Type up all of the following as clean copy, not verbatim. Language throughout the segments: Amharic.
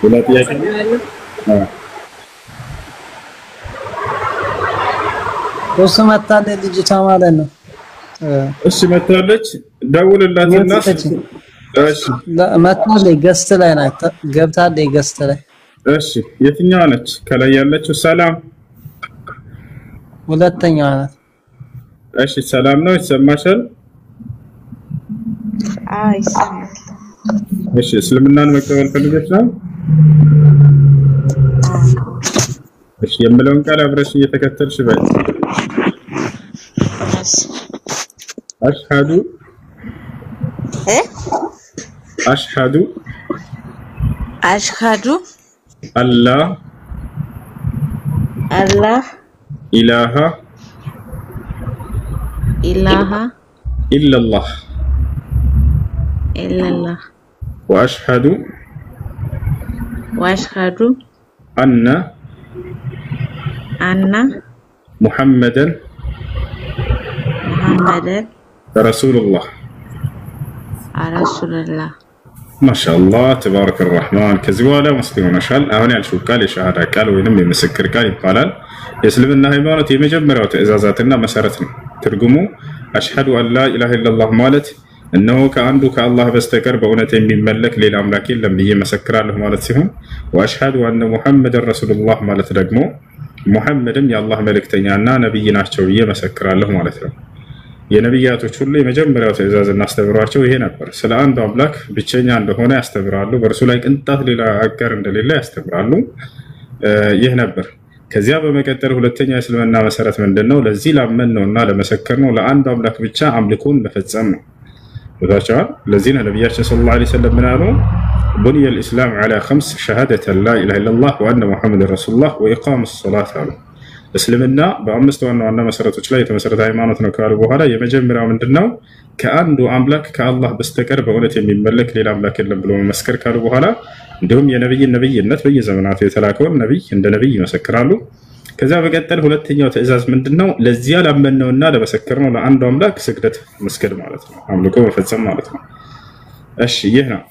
ሌላ ጥያቄ እሱ መታለች ልጅቷ ማለት ነው። እሺ መታለች፣ ደውልላትና እሺ መታለች፣ ገስት ላይ ናት፣ ገብታለች ገስት ላይ። እሺ የትኛዋ ነች? ከላይ ያለችው ሰላም ሁለተኛዋ ናት። እሺ ሰላም ነው፣ ይሰማሻል? ይሰማል። እሺ እስልምናን መቀበል ፈልገሽ ነው? እሺ የምለውን ቃል አብረሽ እየተከተልሽ በይ። أشهد أشهد أشهد أن لا إله إلا الله وأشهد أن محمدا رسول الله ما شاء الله تبارك الرحمن كزوالا مسلمون شال أهوني على شو قال شهادة قال وينم يمسكر قال يقالال يسلمنا هيمانة يمجمرة وإزازاتنا مسارتنا ترجموا أشهد أن لا إله إلا الله مالت إنه كأنه كالله بستكر بونة من ملك للأملاكين لم يمسكر له مالت سهم وأشهد أن محمد رسول الله مالت رجموا محمد يا الله ملك تنيانا نبينا شوية مسكر له مالت የነብያቶች ሁሉ የመጀመሪያው ትእዛዝ እናስተምሯቸው ይሄ ነበር። ስለ አንዱ አምላክ ብቸኛ እንደሆነ ያስተምራሉ። በእርሱ ላይ ቅንጣት ሌላ አጋር እንደሌለ ያስተምራሉ። ይህ ነበር። ከዚያ በመቀጠል ሁለተኛ የእስልምና መሰረት ምንድነው? ለዚህ ላመን ነውና ለመሰከር ነው ለአንዱ አምላክ ብቻ አምልኮን መፈጸም ነው። ወዳቻው ለዚህ ነው ነብያችን ሰለላሁ ዐለይሂ ወሰለም ምናሉ بني الإسلام على 5 شهادة لا إله إلا الله وأن محمد رسول الله وإقام الصلاة عليه እስልምና በአምስት ዋና መሰረቶች ላይ የተመሰረተ ሃይማኖት ነው ካሉ በኋላ የመጀመሪያው ምንድነው? ከአንዱ አምላክ ከአላህ በስተቀር በእውነት የሚመለክ ሌላ አምላክ የለም ብሎ መመስከር ካሉ በኋላ እንዲሁም የነብይነት በየዘመናቱ የተላከውን ነብይ እንደ ነብይ ይመሰክራሉ። ከዛ በቀጠል ሁለተኛው ትእዛዝ ምንድነው? ለዚያ ላመነውና ለመሰከርነው ለአንዱ አምላክ ስግደት መስገድ ማለት ነው፣ አምልኮ መፈጸም ማለት ነው። እሺ ይህ ነው።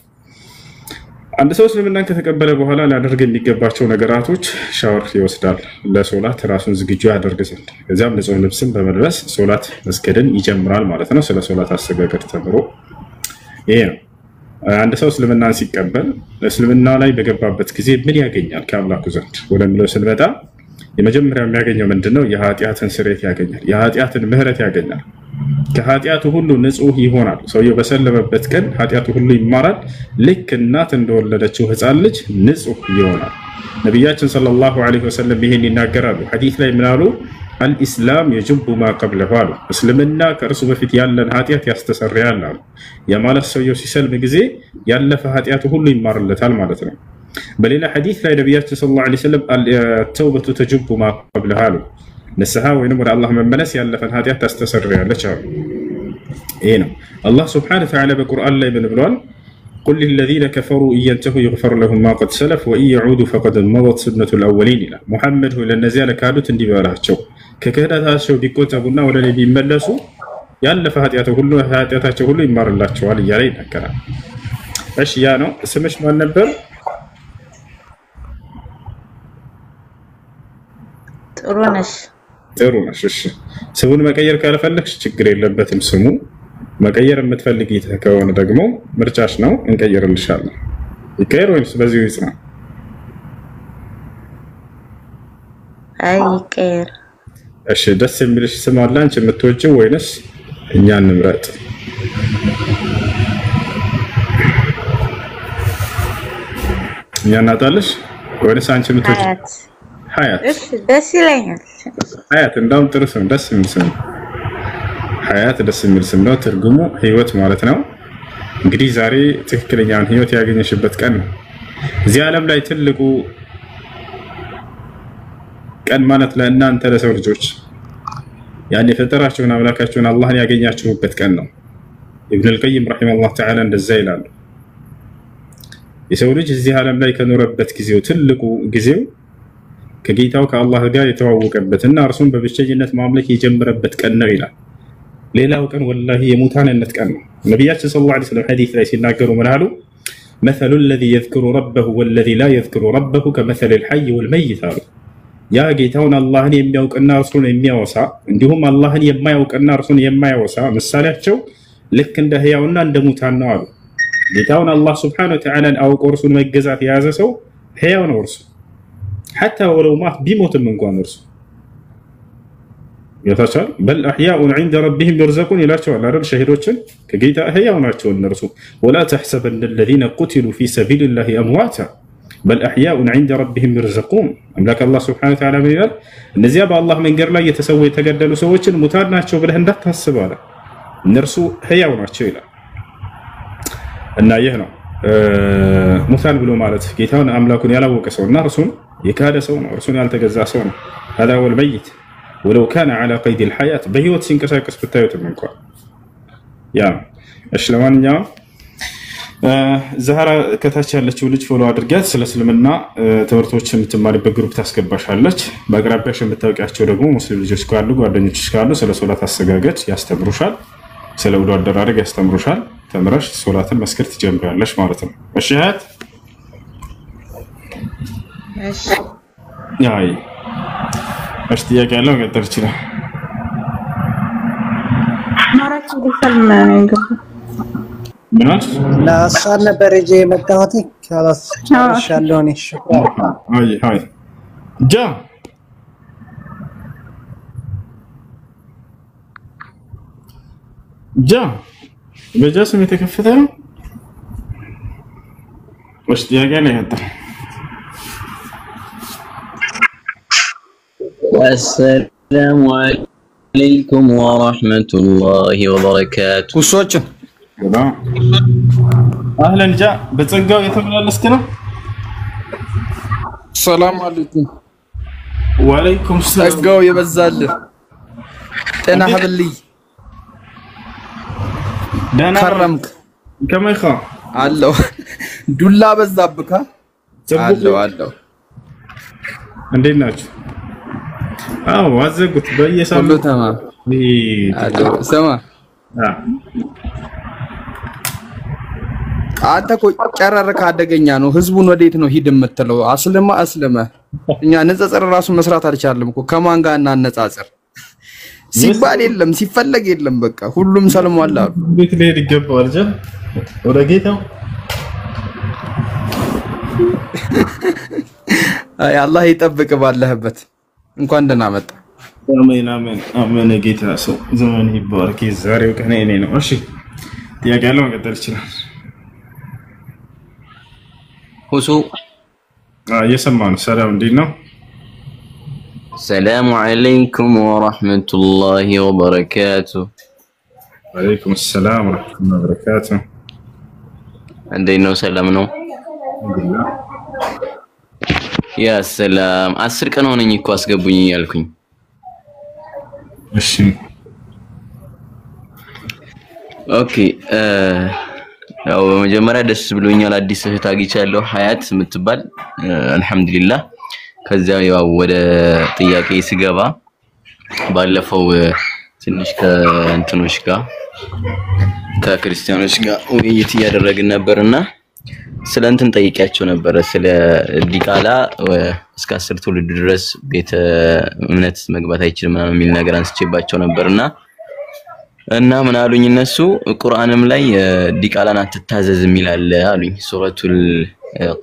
አንድ ሰው እስልምናን ከተቀበለ በኋላ ሊያደርግ የሚገባቸው ነገራቶች ሻወር ይወስዳል፣ ለሶላት ራሱን ዝግጁ ያደርግ ዘንድ። ከዚያም ንጹህ ልብስን በመልበስ ሶላት መስገድን ይጀምራል ማለት ነው። ስለ ሶላት አሰጋገድ ተምሮ ይሄ ነው። አንድ ሰው እስልምናን ሲቀበል እስልምና ላይ በገባበት ጊዜ ምን ያገኛል ከአምላኩ ዘንድ ወደሚለው ስንመጣ የመጀመሪያው የሚያገኘው ምንድነው? የኃጢአትን ስርየት ያገኛል፣ የኃጢአትን ምህረት ያገኛል። ከኃጢአቱ ሁሉ ንጹህ ይሆናል። ሰውየው በሰለመበት ቀን ኃጢአቱ ሁሉ ይማራል። ልክ እናት እንደወለደችው ህፃን ልጅ ንጹህ ይሆናል። ነብያችን ሰለላሁ ዐለይሂ ወሰለም ይሄን ይናገራሉ። ሐዲስ ላይ ምን አሉ? አልኢስላም የጅቡ ማ ቀብለሁ አሉ። እስልምና ከእርሱ በፊት ያለን ኃጢአት ያስተሰርያል አሉ። የማለት ሰውየው ሲሰልም ጊዜ ያለፈ ኃጢአቱ ሁሉ ይማርለታል ማለት ነው። በሌላ ሐዲስ ላይ ነብያችን ሰለላሁ ዐለይሂ ወሰለም ተውበቱ ተጅቡ ማ ቀብለሁ አሉ። ንስሐ ወይንም ወደ አላህ መመለስ ያለፈን ኃጢአት ታስተሰርያለች አሉ። ይሄ ነው። አላህ ሱብሓነሁ ወተዓላ በቁርአን ላይ ምን ብሏል? ቁል ሊለዚነ ከፈሩ ኢየንተሁ ይግፈር ለሁም ማ ቀድ ሰለፍ ወኢን የዑዱ ፈቀድ መضت ሱነቱ ልአወሊን ይላል። ሙሐመድ ሆይ ለእነዚያ ለካዱት እንዲህ በላቸው ከክህደታቸው ቢቆጠቡና ወደ እኔ ቢመለሱ ያለፈ ኃጢአታቸው ሁሉ ይማርላቸዋል እያለ ይናገራል። እሺ ያ ነው። ስምሽ ማን ነበር? ጥሩ ነሽ። እሺ ስሙን መቀየር ካልፈለግሽ ችግር የለበትም። ስሙ መቀየር የምትፈልጊ ከሆነ ደግሞ ምርጫሽ ነው፣ እንቀይርልሻለን። ይቀየር ወይስ በዚሁ ይጽና? ይቀየር። እሺ ደስ የሚልሽ ስም አለ አንቺ የምትወጂው ወይንስ እኛ እንምረጥ? እኛ እናጣለሽ ወይንስ አንቺ የምትወጂው? ሀያት። እሺ ደስ ይለኛል። ሀያት እንደውም ጥሩ ስም፣ ደስ የሚል ስም። ሀያት ደስ የሚል ስም ነው። ትርጉሙ ህይወት ማለት ነው። እንግዲህ ዛሬ ትክክለኛውን ህይወት ያገኘሽበት ቀን ነው። እዚህ ዓለም ላይ ትልቁ ቀን ማለት ለእናንተ ለሰው ልጆች ያን የፈጠራችሁን አምላካችሁን አላህን ያገኛችሁበት ቀን ነው። ኢብኑል ቀይም ረሂመሁላህ ተዓላ እንደዛ ይላሉ። የሰው ልጅ እዚህ ዓለም ላይ ከኖረበት ጊዜው ትልቁ ጊዜው ከጌታው ከአላህ ጋር የተዋወቀበትና እርሱን በብቸኝነት ማምለክ የጀመረበት ቀን ነው ይላል። ሌላው ቀን ወላሂ የሙታንነት ቀን ነው። ነብያችን ሰለላሁ ዐለይሂ ወሰለም ሐዲስ ላይ ሲናገሩ ምን አሉ? مثل الذي يذكر ربه والذي لا يذكر ربه كمثل الحي والميت አሉ። ያ ጌታውን አላህን የሚያውቅና እርሱን የሚያወሳ እንዲሁም አላህን የማያውቅና እርሱን የማያወሳ ምሳሌያቸው ልክ እንደ ህያውና እንደ ሙታን ነው አሉ። ጌታውን አላህ Subhanahu Wa Ta'ala አውቆ እርሱን መገዛት የያዘ ሰው ህያው ነው እርሱ حتى ولو مات ቢሞትም እንኳን እርሱ يتشال بل أحياء عند ربهم يرزقون إلى شو على رب شهيدوتشن كجيتا أحياء وناتشون نرسو ولا تحسبن الذين قتلوا في سبيل الله أمواتا بل أحياء عند ربهم يرزقون أملاك الله سبحانه وتعالى من قال النزياب الله من قرلا يتسوي يتقدلوا سوتشن متار ناتشو بلهن دات السبالة نرسو أحياء وناتشو إلى النا يهنا مثال بلو مالت جيتاون أملاكون يلاوك سون نرسون يكاد سون ورسون يالتجزا سون هذا هو الميت ولو كان على قيد الحياة بهيوت سينكساكس بتايوت منكم يا اشلوانيا زهرة كتاش ያለችው ልጅ ፎሎ አድርጋት ስለ እስልምና ትምህርቶችን የምትማሪበት ግሩፕ ታስገባሻለች በአቅራቢያሽ የምታውቂያቸው ደግሞ ሙስሊም ልጆች ካሉ ጓደኞችሽ ካሉ ስለ ሶላት አሰጋገድ ያስተምሩሻል ስለ ውዱ አደራረግ ያስተምሩሻል ተምረሽ ሶላትን መስከር ትጀምሪያለሽ ማለት ነው እሺ እህት እሺ ያይ اشتياق له قدر كذا مرات بسلم نقول مناش لا صار بريجي متاوتي خلاص شالوني شكرا هاي جا بجاسم يتكفتها واشتياق له قدر السلام عليكم ورحمة الله وبركاته. وصوتك أهلا جاء بتسقوا يتملى الاسكنة. السلام عليكم. وعليكم السلام. تسقوا يبزال. أنا حبلي. كرمك. كم يخا؟ علو. دولا بزابك. علو. عندنا وازقت بأي سامي كله تمام سما አንተ እኮ ጨረረካ አደገኛ ነው ህዝቡን ወዴት ነው ሂድ የምትለው አስለማ እኛ ንጽጽር ራሱ መስራት አልቻለም እኮ ከማን ጋር እናነጻጽር ሲባል የለም ሲፈለግ የለም በቃ ሁሉም ሰልሟል አሉ ቤት ሊሄድ ይገባዋል ጀ ወደ ጌታው አይ አላህ ይጠብቅ ባለህበት እንኳን ደህና መጣ አሜን አሜን አሜን ጌታ ሰው ዘመን ይባርክ ዛሬው ቀን እኔ ነው እሺ ጥያቄ ያለው መቀጠል ይችላል ሁሱ እየሰማን ሰላም እንዴት ነው ሰላም አለይኩም ወራህመቱላሂ ወበረካቱ ወአለይኩም ሰላም ወራህመቱላሂ ወበረካቱ እንዴት ነው ሰላም ነው ያ ሰላም 10 ቀን ሆነኝ እኮ አስገቡኝ ያልኩኝ እሺ ኦኬ ያው በመጀመሪያ ደስ ብሎኛል አዲስ እህት አግኝቻለሁ ሀያት የምትባል አልহামዱሊላህ ከዛ ያው ወደ ጥያቄ ሲገባ ባለፈው ትንሽ ከእንትኖች ጋር ከክርስቲያኖች ጋር ውይይት ያደረግን ነበርና ስለንትን ጠይቂያቸው ነበር ስለ ዲቃላ እስከ 10 ትውልድ ድረስ ቤተ እምነት መግባት አይችልም ምናምን የሚል ነገር አንስቼባቸው ነበርና እና ምን አሉኝ እነሱ ቁርአንም ላይ ዲቃላን አትታዘዝ የሚላል አሉኝ ሱረቱል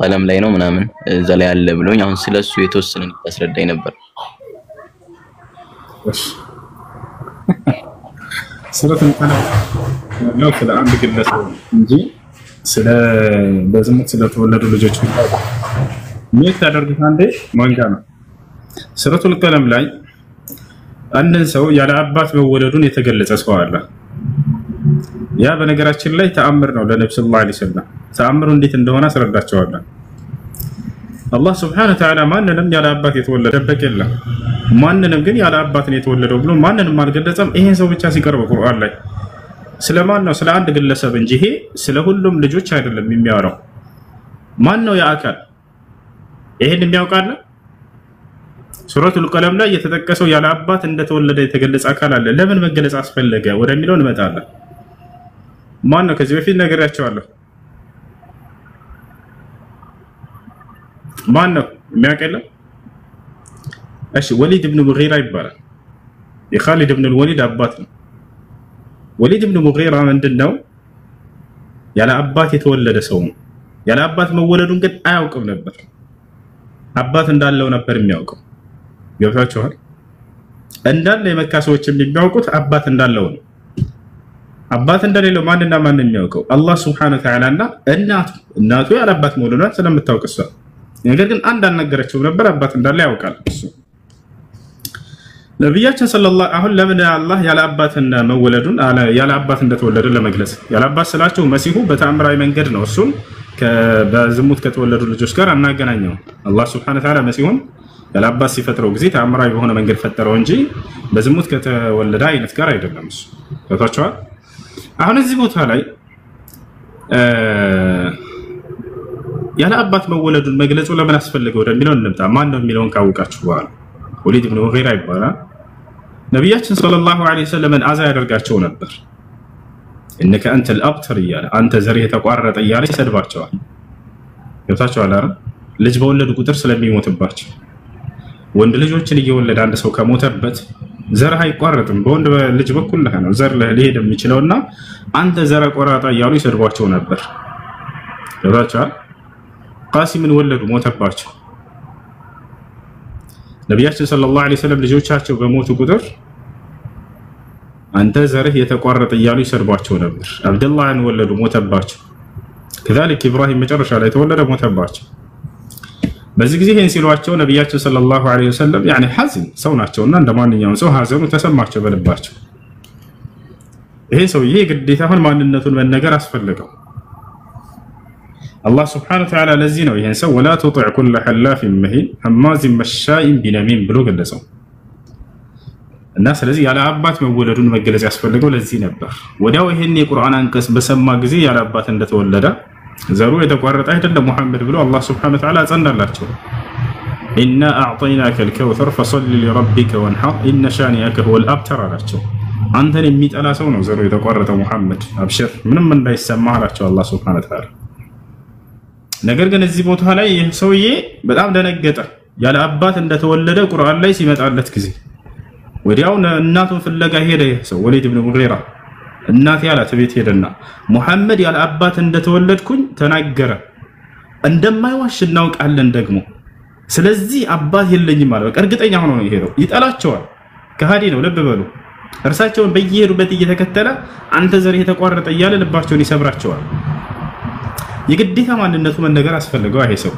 ቀለም ላይ ነው ምናምን እዛ ላይ አለ ብሎኝ አሁን ስለሱ የተወሰነ አስረዳኝ ነበር ሱረቱል ቀለም ነው ስለ አንድ ግለሰብ እንጂ ስለ በዝሙት ስለተወለዱ ልጆች ምን ታደርጉት አንዴ ማንጋ ነው ሱረቱል ቀለም ላይ አንድን ሰው ያለ አባት መወለዱን የተገለጸ ሰው አለ ያ በነገራችን ላይ ተአምር ነው ለነብዩ ሰለላሁ ዐለይሂ ወሰለም ተአምሩ እንዴት እንደሆነ አስረዳቸዋለሁ አላህ Subhanahu Wa Ta'ala ማንንም ያለ አባት የተወለደ ደበቅ የለም ማንንም ግን ያለ አባት ነው የተወለደው ብሎ ማንንም አልገለጸም ይሄን ሰው ብቻ ሲቀርብ ቁርአን ላይ ስለማን ነው ስለ አንድ ግለሰብ እንጂ ይሄ ስለ ሁሉም ልጆች አይደለም የሚያወራው ማን ነው ያአካል ይሄን የሚያውቃል ሱረቱል ቀለም ላይ የተጠቀሰው ያለ አባት እንደተወለደ የተገለጸ አካል አለ ለምን መገለጽ አስፈለገ ወደሚለው እንመጣለን ማን ነው ከዚህ በፊት ነገራቸዋለሁ ማን ነው የሚያቀለው? እሺ ወሊድ ኢብኑ ሙጊራ ይባላል። የኻሊድ ኢብኑ ወሊድ አባት ነው። ወሊድ ኢብኑ ሙጊራ ምንድነው? ያለ አባት የተወለደ ሰው ነው። ያለ አባት መወለዱን ግን አያውቅም ነበር። አባት እንዳለው ነበር የሚያውቀው። ገብታችኋል? እንዳለ የመካ ሰዎች የሚያውቁት አባት እንዳለው ነው። አባት እንደሌለው ማንና ማን የሚያውቀው? አላህ Subhanahu Wa Ta'ala እና እናቱ ያለ አባት መወለዷን ስለምታውቅ እሷ። ነገር ግን አንድ አልነገረችውም ነበር። አባት እንዳለ ያውቃል እሱ። ነብያችን ሰለላሁ አሁን ለምን አላህ ያለ አባት መወለዱን ያለ አባት እንደተወለደ ለመግለጽ ያለ አባት ስላቸው መሲሁ በተአምራዊ መንገድ ነው እሱን በዝሙት ከተወለዱ ልጆች ጋር አናገናኘው። አላህ Subhanahu Wa Ta'ala መሲሁን ያለ አባት ሲፈጥረው ጊዜ ተአምራዊ በሆነ መንገድ ፈጠረው እንጂ በዝሙት ከተወለደ አይነት ጋር አይደለም እሱ። ታውቃችኋል? አሁን እዚህ ቦታ ላይ ያለ አባት መወለዱን መግለጹ ለምን አስፈልገው ወደሚለው እንምጣ። ማን ነው የሚለውን ካወቃችሁ በኋላ ወሊድ ኢብኑ ሙጊራ ይባላል። ነብያችን ሰለላሁ ዐለይሂ ወሰለም አዛ ያደርጋቸው ነበር። እንከ አንተ الابتر እያለ አንተ ዘር የተቋረጠ እያለ ይሰድባቸዋል። ገብታችኋል አይደል? ልጅ በወለዱ ቁጥር ስለሚሞትባቸው ወንድ ልጆችን እየወለደ አንድ ሰው ከሞተበት ዘርህ አይቋረጥም። በወንድ ልጅ በኩል ነው ዘር ሊሄድ የሚችለውና አንተ ዘር ቆራጣ እያሉ ይሰድቧቸው ነበር። ገብታችኋል? ቃሲምን ወለዱ፣ ሞተባቸው። ነብያችን ሰለላሁ ዐለይሂ ወሰለም ልጆቻቸው በሞቱ ቁጥር አንተ ዘርህ የተቋረጠ እያሉ ይሰድቧቸው ነበር። አብደላህን ወለዱ፣ ሞተባቸው። كذلك ኢብራሂም መጨረሻ ላይ ተወለደ፣ ሞተባቸው። በዚህ ጊዜ ይሄን ሲሏቸው ነብያችን ሰለላሁ ዐለይሂ ወሰለም ያኒ ሐዘን ሰው ናቸውና እንደማንኛውም ሰው ሐዘኑ ተሰማቸው በልባቸው። ይሄ ሰውዬ ግዴታ አሁን ማንነቱን መነገር አስፈልገው። አላህ Subhanahu Wa Ta'ala ለዚህ ነው ይሄን ሰው ወላ تطع كل حلاف مهين هماز مشاء بنميم ብሎ ገለጸው። እና ስለዚህ ያለ አባት መወለዱን መገለጽ ያስፈልገው ለዚህ ነበር። ወዲያው ይሄን የቁርአን አንቀጽ በሰማ ጊዜ ያለ አባት እንደተወለደ ዘሩ የተቋረጠ አይደለም ሙሐመድ ብሎ አላህ Subhanahu Wa Ta'ala አጸናላቸው። ኢና አዕጠይናከ الكوثر فصل لربك وانحر ان شانئك هو الابتر አላቸው። አንተን የሚጠላ ሰው ነው ዘሩ የተቋረጠ ሙሐመድ፣ አብሽር ምንም እንዳይሰማ አላቸው አላህ Subhanahu Wa Ta'ala። ነገር ግን እዚህ ቦታ ላይ ይህ ሰውዬ በጣም ደነገጠ። ያለ አባት እንደተወለደ ቁርአን ላይ ሲመጣለት ጊዜ ወዲያው እናቱን ፍለጋ ሄደ። ይህ ሰው ወሊድ ኢብኑ ሙጊራ እናት ያላት ቤት ሄደና ሙሐመድ ያለ አባት እንደተወለድኩኝ ተናገረ፣ እንደማይዋሽ እናውቃለን ደግሞ ስለዚህ አባት የለኝም ማለት በቃ እርግጠኛ ሆኖ ነው የሄደው። ይጠላቸዋል፣ ከሃዲ ነው። ልብ በሉ። እርሳቸውን በየሄዱበት እየተከተለ አንተ ዘር የተቋረጠ እያለ ልባቸውን ይሰብራቸዋል። የግዴታ ማንነቱ መነገር አስፈልገው ይሄ ሰው።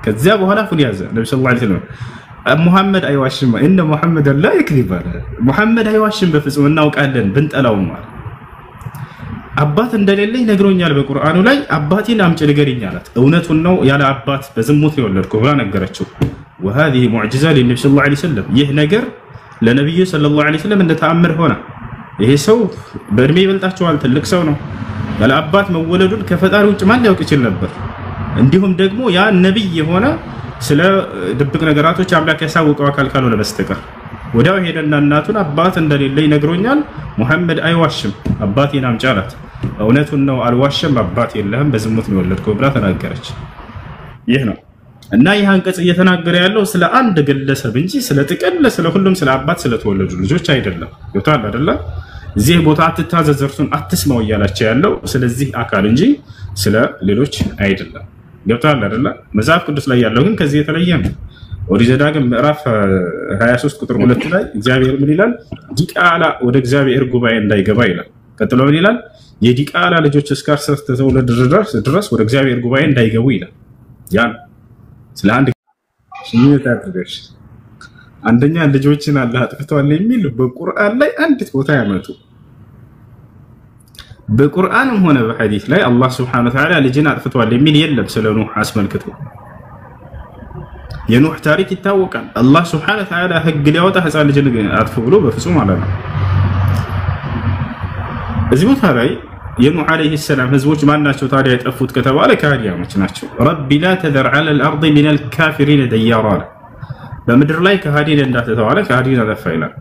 ከዚያ በኋላ ፉል ያዘ ነብዩ ሰለላሁ ዐለይሂ ወሰለም ሙሐመድ አይዋሽም እነ ሙሐመድ ላ ይክذب አለ። ሙሐመድ አይዋሽም በፍጹም እናውቃለን ብንጠላውም ማለት አባት እንደሌለኝ ነግሮኛል በቁርአኑ ላይ አባቴን አምጪ ንገሪኝ አላት። እውነቱን ነው ያለ አባት በዝሙት ነው የወለድኩ ብላ ነገረችው። وهذه معجزه للنبي صلى الله عليه وسلم ይህ ነገር ለነብዩ ሰለላሁ ዐለይሂ ወሰለም እንደተአምር ሆነ። ይሄ ሰው በእድሜ ይበልጣቸዋል፣ ትልቅ ሰው ነው። ያለ አባት መወለዱን ከፈጣሪ ውጭ ማን ሊያውቅ ይችል ነበር? እንዲሁም ደግሞ ያ ነብይ የሆነ ስለ ድብቅ ነገራቶች አምላክ ያሳወቀው አካል ካልሆነ በስተቀር ወዲያው ሄደና እናቱን አባት እንደሌለኝ ነግሮኛል፣ ሙሐመድ አይዋሽም አባቴን አምጪ አላት። እውነቱን ነው አልዋሽም፣ አባት የለህም በዝሙት ነው የወለድከው ብላ ተናገረች። ይህ ነው እና ይህ አንቀጽ እየተናገረ ያለው ስለ አንድ ግለሰብ እንጂ ስለ ጥቅል ስለ ሁሉም ስለ አባት ስለተወለዱ ልጆች አይደለም። ይወጣል አይደለ? እዚህ ቦታ አትታዘዘርቱን አትስማው እያላቸው ያለው ስለዚህ አካል እንጂ ስለ ሌሎች አይደለም። ገብቷል አይደለ? መጽሐፍ ቅዱስ ላይ ያለው ግን ከዚህ የተለየ ነው። ኦሪት ዘዳግም ምዕራፍ 23 ቁጥር 2 ላይ እግዚአብሔር ምን ይላል? ዲቃላ ወደ እግዚአብሔር ጉባኤ እንዳይገባ ይላል። ቀጥሎ ምን ይላል? የዲቃላ ልጆች እስከ 10 ተወለዱ ድረስ ወደ እግዚአብሔር ጉባኤ እንዳይገቡ ይላል። ያን ስለ አንድ ሽኝት አድርገሽ አንደኛ ልጆችን አላህ አጥፍቷል የሚል በቁርአን ላይ አንዲት ቦታ ያመጡ። በቁርአንም ሆነ በሐዲስ ላይ አላህ Subhanahu Wa Ta'ala ልጅን አጥፍቷል የሚል የለም። ስለ ኑህ አስመልክቶ የኑህ ታሪክ ይታወቃል። አላህ Subhanahu Wa Ta'ala ህግ ሊያወጣ ህፃን ልጅን አጥፉ ብሎ በፍጹም አላለም። እዚህ ቦታ ላይ የኑህ አለይሂ ሰላም ህዝቦች ማናቸው ታዲያ የጠፉት ከተባለ ከሃዲያኖች ናቸው። ረቢ ላ ተዘር ዐለ الارض من الكافرين ديارا በምድር ላይ ከሃዲን እንዳትተዋለ ከሃዲን አጠፋ ይላል።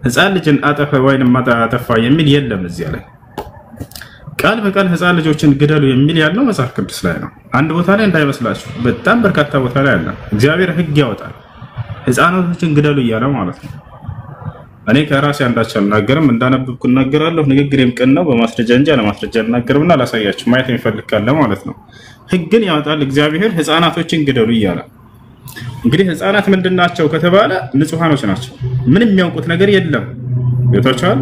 ህፃን ልጅን አጠፋ ወይንም አጠፋ የሚል የለም እዚያ ላይ። ቃል በቃል ህፃን ልጆችን ግደሉ የሚል ያለው መጽሐፍ ቅዱስ ላይ ነው። አንድ ቦታ ላይ እንዳይመስላችሁ በጣም በርካታ ቦታ ላይ አለ። እግዚአብሔር ህግ ያወጣል ህፃናቶችን ግደሉ እያለ ማለት ነው። እኔ ከራሴ አንዳች አልናገርም፣ እንዳነበብኩ እናገራለሁ። ንግግሬም ቀን ነው፣ በማስረጃ እንጂ አለማስረጃ እናገርምና ላሳያችሁ ማየት የሚፈልግ ካለ ማለት ነው። ህግን ያወጣል እግዚአብሔር ህፃናቶችን ግደሉ እያለ። እንግዲህ ህፃናት ምንድናቸው ከተባለ ንጹሃኖች ናቸው። ምንም የሚያውቁት ነገር የለም። ይታቻል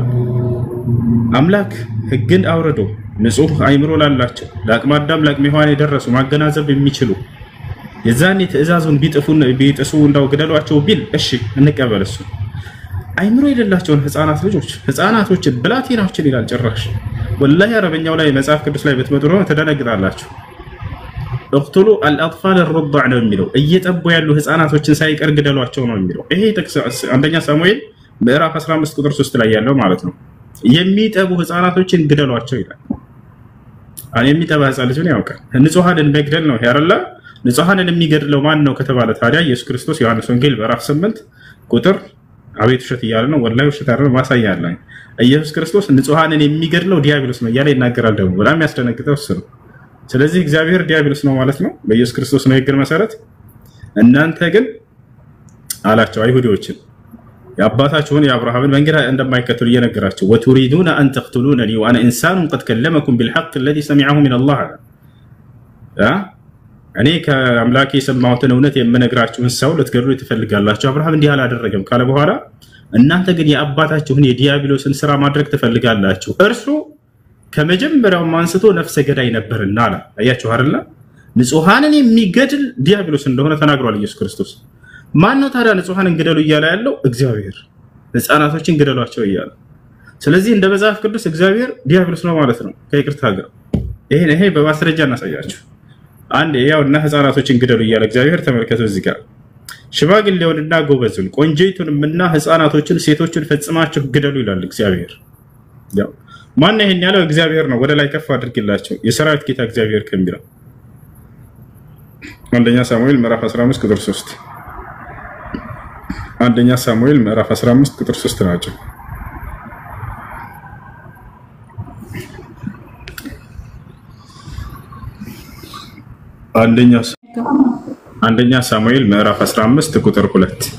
አምላክ ህግን አውርዶ ንጹህ አይምሮ ላላቸው ለአቅመ አዳም ለአቅመ ሔዋን የደረሱ ማገናዘብ የሚችሉ የዛኔ ትእዛዙን ቢጥሱ እንዳው ግደሏቸው ቢል እሺ እንቀበል። እሱ አይምሮ የሌላቸውን ህፃናቶችን ብላቴናዎችን ይላል ጭራሽ። ወላሂ አረበኛው ላይ መጽሐፍ ቅዱስ ላይ ብትመጡ ነው ተደነግጣላችሁ። እቅትሉ አልአጥፋል الرضع ነው የሚለው እየጠቡ ያሉ ህፃናቶችን ሳይቀር ግደሏቸው ነው የሚለው። ይሄ ጥቅስ አንደኛ ሳሙኤል ምዕራፍ 15 ቁጥር 3 ላይ ያለው ማለት ነው። የሚጠቡ ህፃናቶችን ግደሏቸው ይላል። የሚጠባ ህፃን ልጅ ያውቃል። ንጹሃንን መግደል ነው ያረላ። ንጹሃንን የሚገድለው ማን ነው ከተባለ ታዲያ ኢየሱስ ክርስቶስ ዮሐንስ ወንጌል ምዕራፍ 8 ቁጥር አቤት ውሸት እያለ ነው። ወላሂ ውሸት አይደለም ማሳያ አለ። ኢየሱስ ክርስቶስ ንጹሃንን የሚገድለው ዲያብሎስ ነው እያለ ይናገራል። ደግሞ በጣም የሚያስደነግጠው እሱ ነው። ስለዚህ እግዚአብሔር ዲያብሎስ ነው ማለት ነው በኢየሱስ ክርስቶስ ንግግር መሰረት። እናንተ ግን አላቸው አይሁዶችን የአባታችሁን የአብርሃምን መንገድ እንደማይከተሉ እየነገራቸው ወቱሪዱና አን ተቅቱሉነኒ ወአና ኢንሳኑን ቀድ ከለመኩም ቢልሐቅ الذي سمعه من الله እኔ ከአምላኬ የሰማሁትን እውነት የምነግራችሁን ሰው ልትገድሉ ትፈልጋላችሁ። አብርሃም እንዲህ አላደረገም ካለ በኋላ እናንተ ግን የአባታችሁን የዲያብሎስን ስራ ማድረግ ትፈልጋላችሁ። እርሱ ከመጀመሪያው አንስቶ ነፍሰ ገዳይ ነበርና አለ። አያችሁ አይደል? ንጹሃንን የሚገድል ዲያብሎስ እንደሆነ ተናግሯል ኢየሱስ ክርስቶስ። ማን ነው ታዲያ ንጹሃንን ግደሉ እያለ ያለው? እግዚአብሔር። ህፃናቶችን ግደሏቸው እያለ። ስለዚህ እንደ መጽሐፍ ቅዱስ እግዚአብሔር ዲያብሎስ ነው ማለት ነው ከይቅርታ ጋር። ይሄ በማስረጃ እናሳያችሁ። አንድ ያውና ህፃናቶችን ግደሉ እያለ እግዚአብሔር ተመልከቱ እዚህ ጋር ሽማግሌውንና ጎበዙን ቆንጆይቱንና ህፃናቶችን ሴቶችን ፈጽማችሁ ግደሉ ይላል እግዚአብሔር። ያው ማን ይሄን ያለው? እግዚአብሔር ነው። ወደ ላይ ከፍ አድርግላቸው የሰራዊት ጌታ እግዚአብሔር ከሚለው አንደኛ ሳሙኤል ምዕራፍ 15 ቁጥር 3 አንደኛ ሳሙኤል ምዕራፍ 15 ቁጥር 3 ናቸው። አንደኛ ሳሙኤል ምዕራፍ 15 ቁጥር 2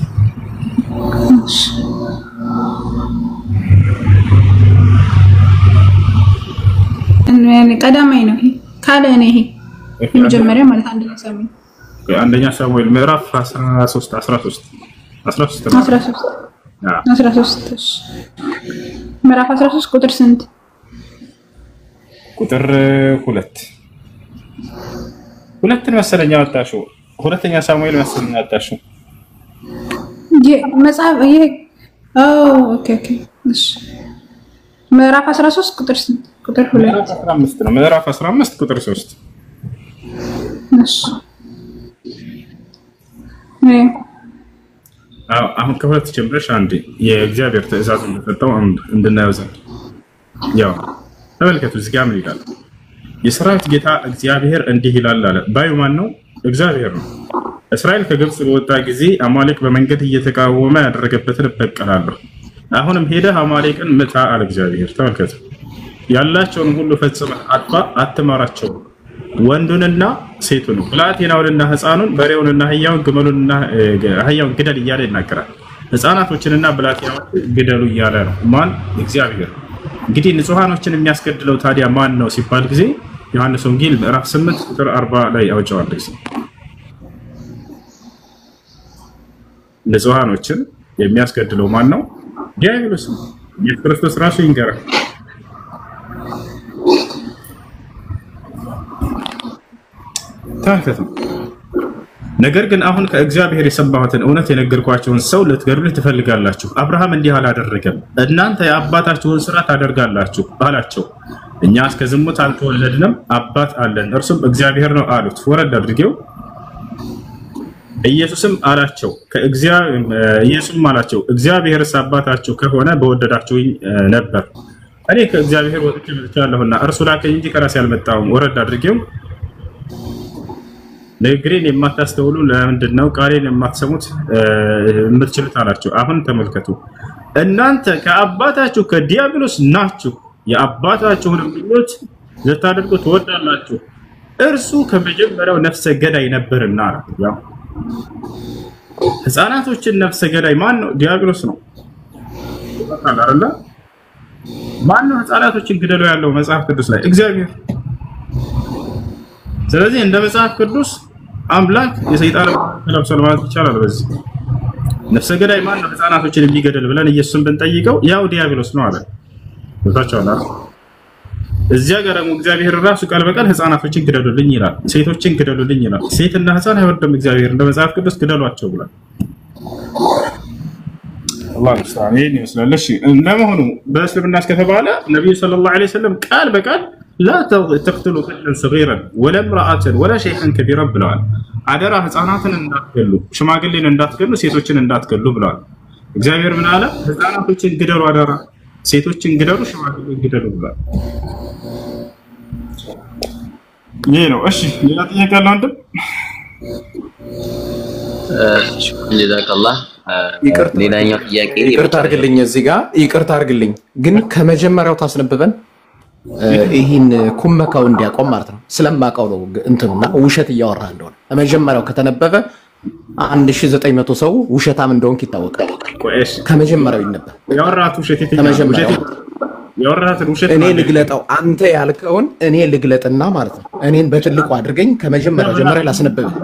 ቀዳማይ ነው ካለ ነው። ይሄ የመጀመሪያ ማለት አንደኛ ሳሙኤል ምዕራፍ 13 ምዕራፍ 13 ቁጥር ስንት? ቁጥር 2 ሁለትን መሰለኛ ወጣሽው። ሁለተኛ ሳሙኤል መሰለኛ ወጣሽው መጽሐፍ ይሄ ኦኬ እሺ ምዕራፍ 13 ቁጥር ስንት? ቁጥር 2 15 ነው። ምዕራፍ 15 ቁጥር 3 እሺ አሁን ከሁለት ጀምረሽ አንዴ የእግዚአብሔር ትእዛዝ እንደተሰጠው እንድናየው ዘንድ ያው ተመልከቱ። እዚህ ጋር ምን ይላል? የሰራዊት ጌታ እግዚአብሔር እንዲህ ይላል አለ። ባዩ ማን ነው? እግዚአብሔር ነው። እስራኤል ከግብጽ በወጣ ጊዜ አማሌቅ በመንገድ እየተቃወመ ያደረገበትን እበቀላለሁ። አሁንም ሄደህ አማሌቅን ምታ አለ እግዚአብሔር። ተመልከቱ። ያላቸውን ሁሉ ፈጽመህ አጥፋ፣ አትማራቸው፣ ወንዱንና ሴቱን፣ ብላቴናውንና ህፃኑን፣ በሬውንና አህያውን፣ ግመሉንና አህያውን ግደል እያለ ይናገራል። ህፃናቶችንና ብላቴናውን ግደሉ እያለ ነው። ማን? እግዚአብሔር። እንግዲህ ንጹሃኖችን የሚያስገድለው ታዲያ ማን ነው ሲባል ጊዜ ዮሐንስ ወንጌል ምዕራፍ 8 ቁጥር 40 ላይ ያወጣዋል። ንጹሃኖችን የሚያስገድለው ማን ነው? ዲያብሎስ ነው። ኢየሱስ ክርስቶስ ራሱ ይንገራል። ታከተ ነገር ግን አሁን ከእግዚአብሔር የሰማሁትን እውነት የነገርኳችሁን ሰው ልትገድሉ ትፈልጋላችሁ። አብርሃም እንዲህ አላደረገም፣ እናንተ የአባታችሁን ስራ ታደርጋላችሁ አላቸው። እኛ እስከ ዝሙት አልተወለድንም፣ አባት አለን፣ እርሱም እግዚአብሔር ነው አሉት። ወረድ አድርጌው ኢየሱስም አላቸው እግዚአብሔርስ አባታችሁ ከሆነ በወደዳችሁኝ ነበር። እኔ ከእግዚአብሔር ወጥቼ መጥቻለሁና እርሱ ላከኝ እንጂ ከራሴ አልመጣሁም። ወረድ አድርጌው ንግግሬን የማታስተውሉ ለምንድን ነው ቃሌን የማትሰሙት የምትችሉት አላቸው። አሁን ተመልከቱ፣ እናንተ ከአባታችሁ ከዲያብሎስ ናችሁ፣ የአባታችሁን ልጆች ልታደርጉ ትወዳላችሁ እርሱ ከመጀመሪያው ነፍሰ ገዳይ ነበርና ያው ህፃናቶችን ነፍሰ ገዳይ ማን ነው? ዲያብሎስ ነው አይደል? ማን ነው ህፃናቶችን ግደሉ ያለው መጽሐፍ ቅዱስ ላይ? እግዚአብሔር። ስለዚህ እንደ መጽሐፍ ቅዱስ አምላክ የሰይጣን ለብሷል ማለት ይቻላል። በዚህ ነፍሰ ገዳይ ማን ነው ህፃናቶችን የሚገድል ብለን ኢየሱስን ብንጠይቀው ያው ዲያብሎስ ነው አለ። ወታቻውና እዚያ ጋር ደግሞ እግዚአብሔር ራሱ ቃል በቃል ህፃናቶችን ግደሉልኝ ይላል፣ ሴቶችን ግደሉልኝ ይላል። ሴትና ህፃን አይወድም እግዚአብሔር እንደ መጽሐፍ ቅዱስ ግደሏቸው ብሏል። አላህ ይስጣን። ይሄን ይመስላል። እሺ እንደመሆኑ በእስልምና ከተባለ ነብዩ ሰለላሁ ዐለይሂ ወሰለም ቃል በቃል لا تقتلوا طفلا صغيرا ولا امرأة ولا شيئا كبيرا ብለዋል። አደራ ህፃናትን እንዳትገሉ፣ ሽማግሌን እንዳትገሉ፣ ሴቶችን እንዳትገሉ ብለዋል። እግዚአብሔር ምን አለ? ህፃናቶችን ግደሉ፣ አደራ ሴቶችን ግደሉ፣ ሽማግሌን ግደሉ ብለዋል። ይሄ ነው። እሺ ሌላ ጥያቄ አለ አንተ? ጀዛከላህ። ሌላኛው ጥያቄ ይቅርታ አድርግልኝ፣ እዚህ ጋር ይቅርታ አድርግልኝ፣ ግን ከመጀመሪያው ታስነብበን ይሄን ኩመካው እንዲያቆም ማለት ነው። ስለማቀው ነው እንትኑና ውሸት እያወራ እንደሆነ ከመጀመሪያው ከተነበበ 1900 ሰው ውሸታም እንደሆንክ ይታወቃል። ከመጀመሪያው ይነበብ። ያወራቱ ውሸት ውሸት እኔ ልግለጠው፣ አንተ ያልከውን እኔ ልግለጥና ማለት ነው። እኔን በትልቁ አድርገኝ፣ ከመጀመሪያው ጀምሬ ላስነብብህ።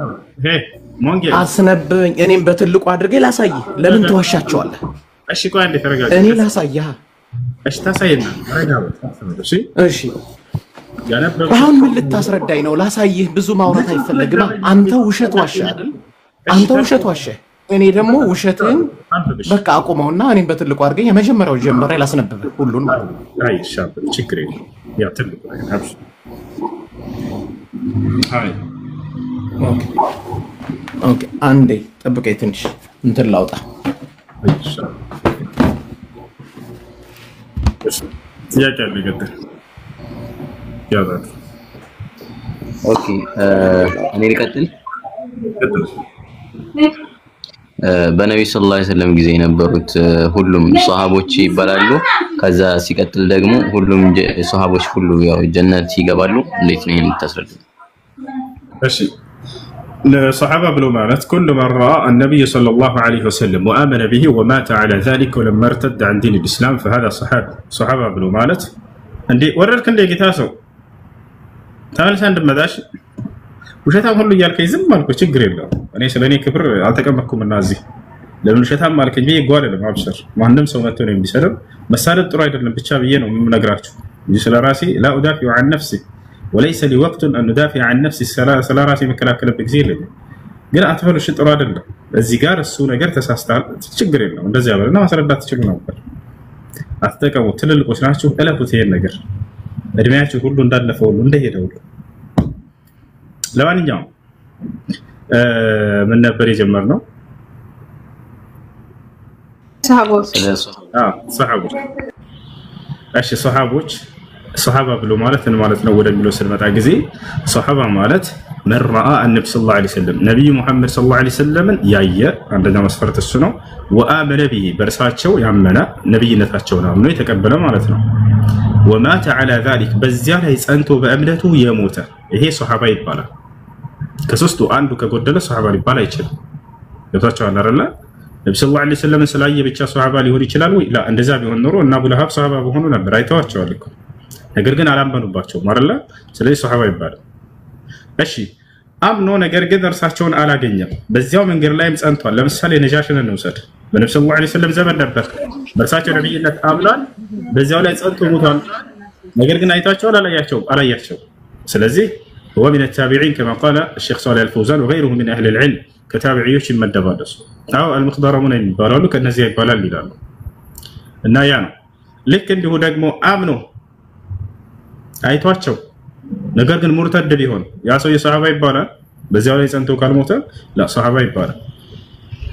አስነብበኝ፣ እኔን በትልቁ አድርገኝ ላሳይህ። ለምን ትዋሻቸዋለህ? እሺ ቆይ አንዴ ተረጋጋ። እኔ ላሳይህ። እሺ ታሳየና ተረጋጋ። እሺ አሁን ምን ልታስረዳኝ ነው? ላሳይህ። ብዙ ማውራት አይፈልግም። አንተ ውሸት ዋሻ አይደል? አንተ ውሸት ዋሻ፣ እኔ ደግሞ ውሸትን በቃ አቁመውና እኔን በትልቁ አድርገኝ። የመጀመሪያው ጀምሬ ላስነብብህ ሁሉን ማለት ነው። አይ ሻብ ችግር የለም። ያ ትልቁ አብሽ አይ ኦኬ አንዴ ጠብቀኝ ትንሽ እንትን ላውጣ። ጥያቄ አለ ገጠር ያዛት። ኦኬ እኔ ልቀጥል። በነብዩ ሰለላሁ ዐለይሂ ወሰለም ጊዜ የነበሩት ሁሉም ሷሃቦች ይባላሉ። ከዛ ሲቀጥል ደግሞ ሁሉም ሷሃቦች ሁሉ ያው ጀነት ይገባሉ። እንዴት ነው ይሄን ተስረዱ? እሺ الصحابة بلو مالت كل من رأى النبي صلى الله عليه وسلم وآمن به ومات على ذلك ولم ارتد عن دين الإسلام فهذا صحابة بلو مالت عندي وررك عندي قتاسو تعال سند مداش وشتام هلو يالك يزم مالكو شجر الله أنا سلاني كبر أعتقدكم النازي لأنه شتام مالك بيه قال لما أبشر ما عندهم سومتوني بسبب مسألة ترايد لما بتشابيين ومن نقرأته يجي راسي لا أدافع عن نفسي وليس لي وقت أن ندافع عن نفسي سلا راسي مكلاكل بكثير لي قال أتفهم الشيء طراد الله الزجار السونة قرت أساستال تشجر الله وندزي على إنما سلا لا تشجرنا أكبر أتذكر تلل قصناته ألا بثير نجر أدمياته كله ندل فول ونده يدور لو أنا جام من نبري جمرنا صحابوش أشي صحابوش صحابة بلو مالت نود بلو سلمة عجزي صحابة مالت من رأى النبي صلى الله عليه وسلم نبي محمد صلى الله عليه وسلم يعير عندنا مسفرة السنة وآمن به برساتشو يعمنا نبي نتاتشو نعمنو يتقبل مالتنا ومات على ذلك بزيادة يسأنتو بأمنته يموت هي صحابة يبالا كسوستو عنده كقدل صحابة يبالا يتشل يتاتشو على رلا نبي صلى الله عليه وسلم سلاية بيتشا صحابة ليهوري يتشلالوي لا اندزا بيهون نورو ان ابو لهاب صحابة بهونو نبر ايتواتشو عليكم ነገር ግን አላመኑባቸው ማረላ ስለዚህ ሱሐባ ይባላል። እሺ አምኖ ነገር ግን እርሳቸውን አላገኘም። በዚያው መንገድ ላይም ጸንቷል። ለምሳሌ ነጃሽን እንውሰድ። በነብዩ ሰለላሁ ዐለይሂ ወሰለም ዘመን ነበር። በእርሳቸው ነብይነት አምኗል። በዚያው ላይ ጸንቶ ሞቷል። ነገር ግን አይታቸው አላያቸው። ስለዚህ هو من التابعين كما قال الشيخ صالح الفوزان وغيره من اهل العلم كتابعيዎች ይመደባሉ። አው المخضرمون ይባላሉ ከነዚህ ይባላል ይላሉ። እና ያ ነው ልክ እንዲሁ ደግሞ አምኖ አይቷቸው ነገር ግን ሙርተድ ቢሆን ያ ሰው የሷሃባ ይባላል። በዚያው ላይ ጸንቶ ካልሞተ لا ሷሃባ ይባላል።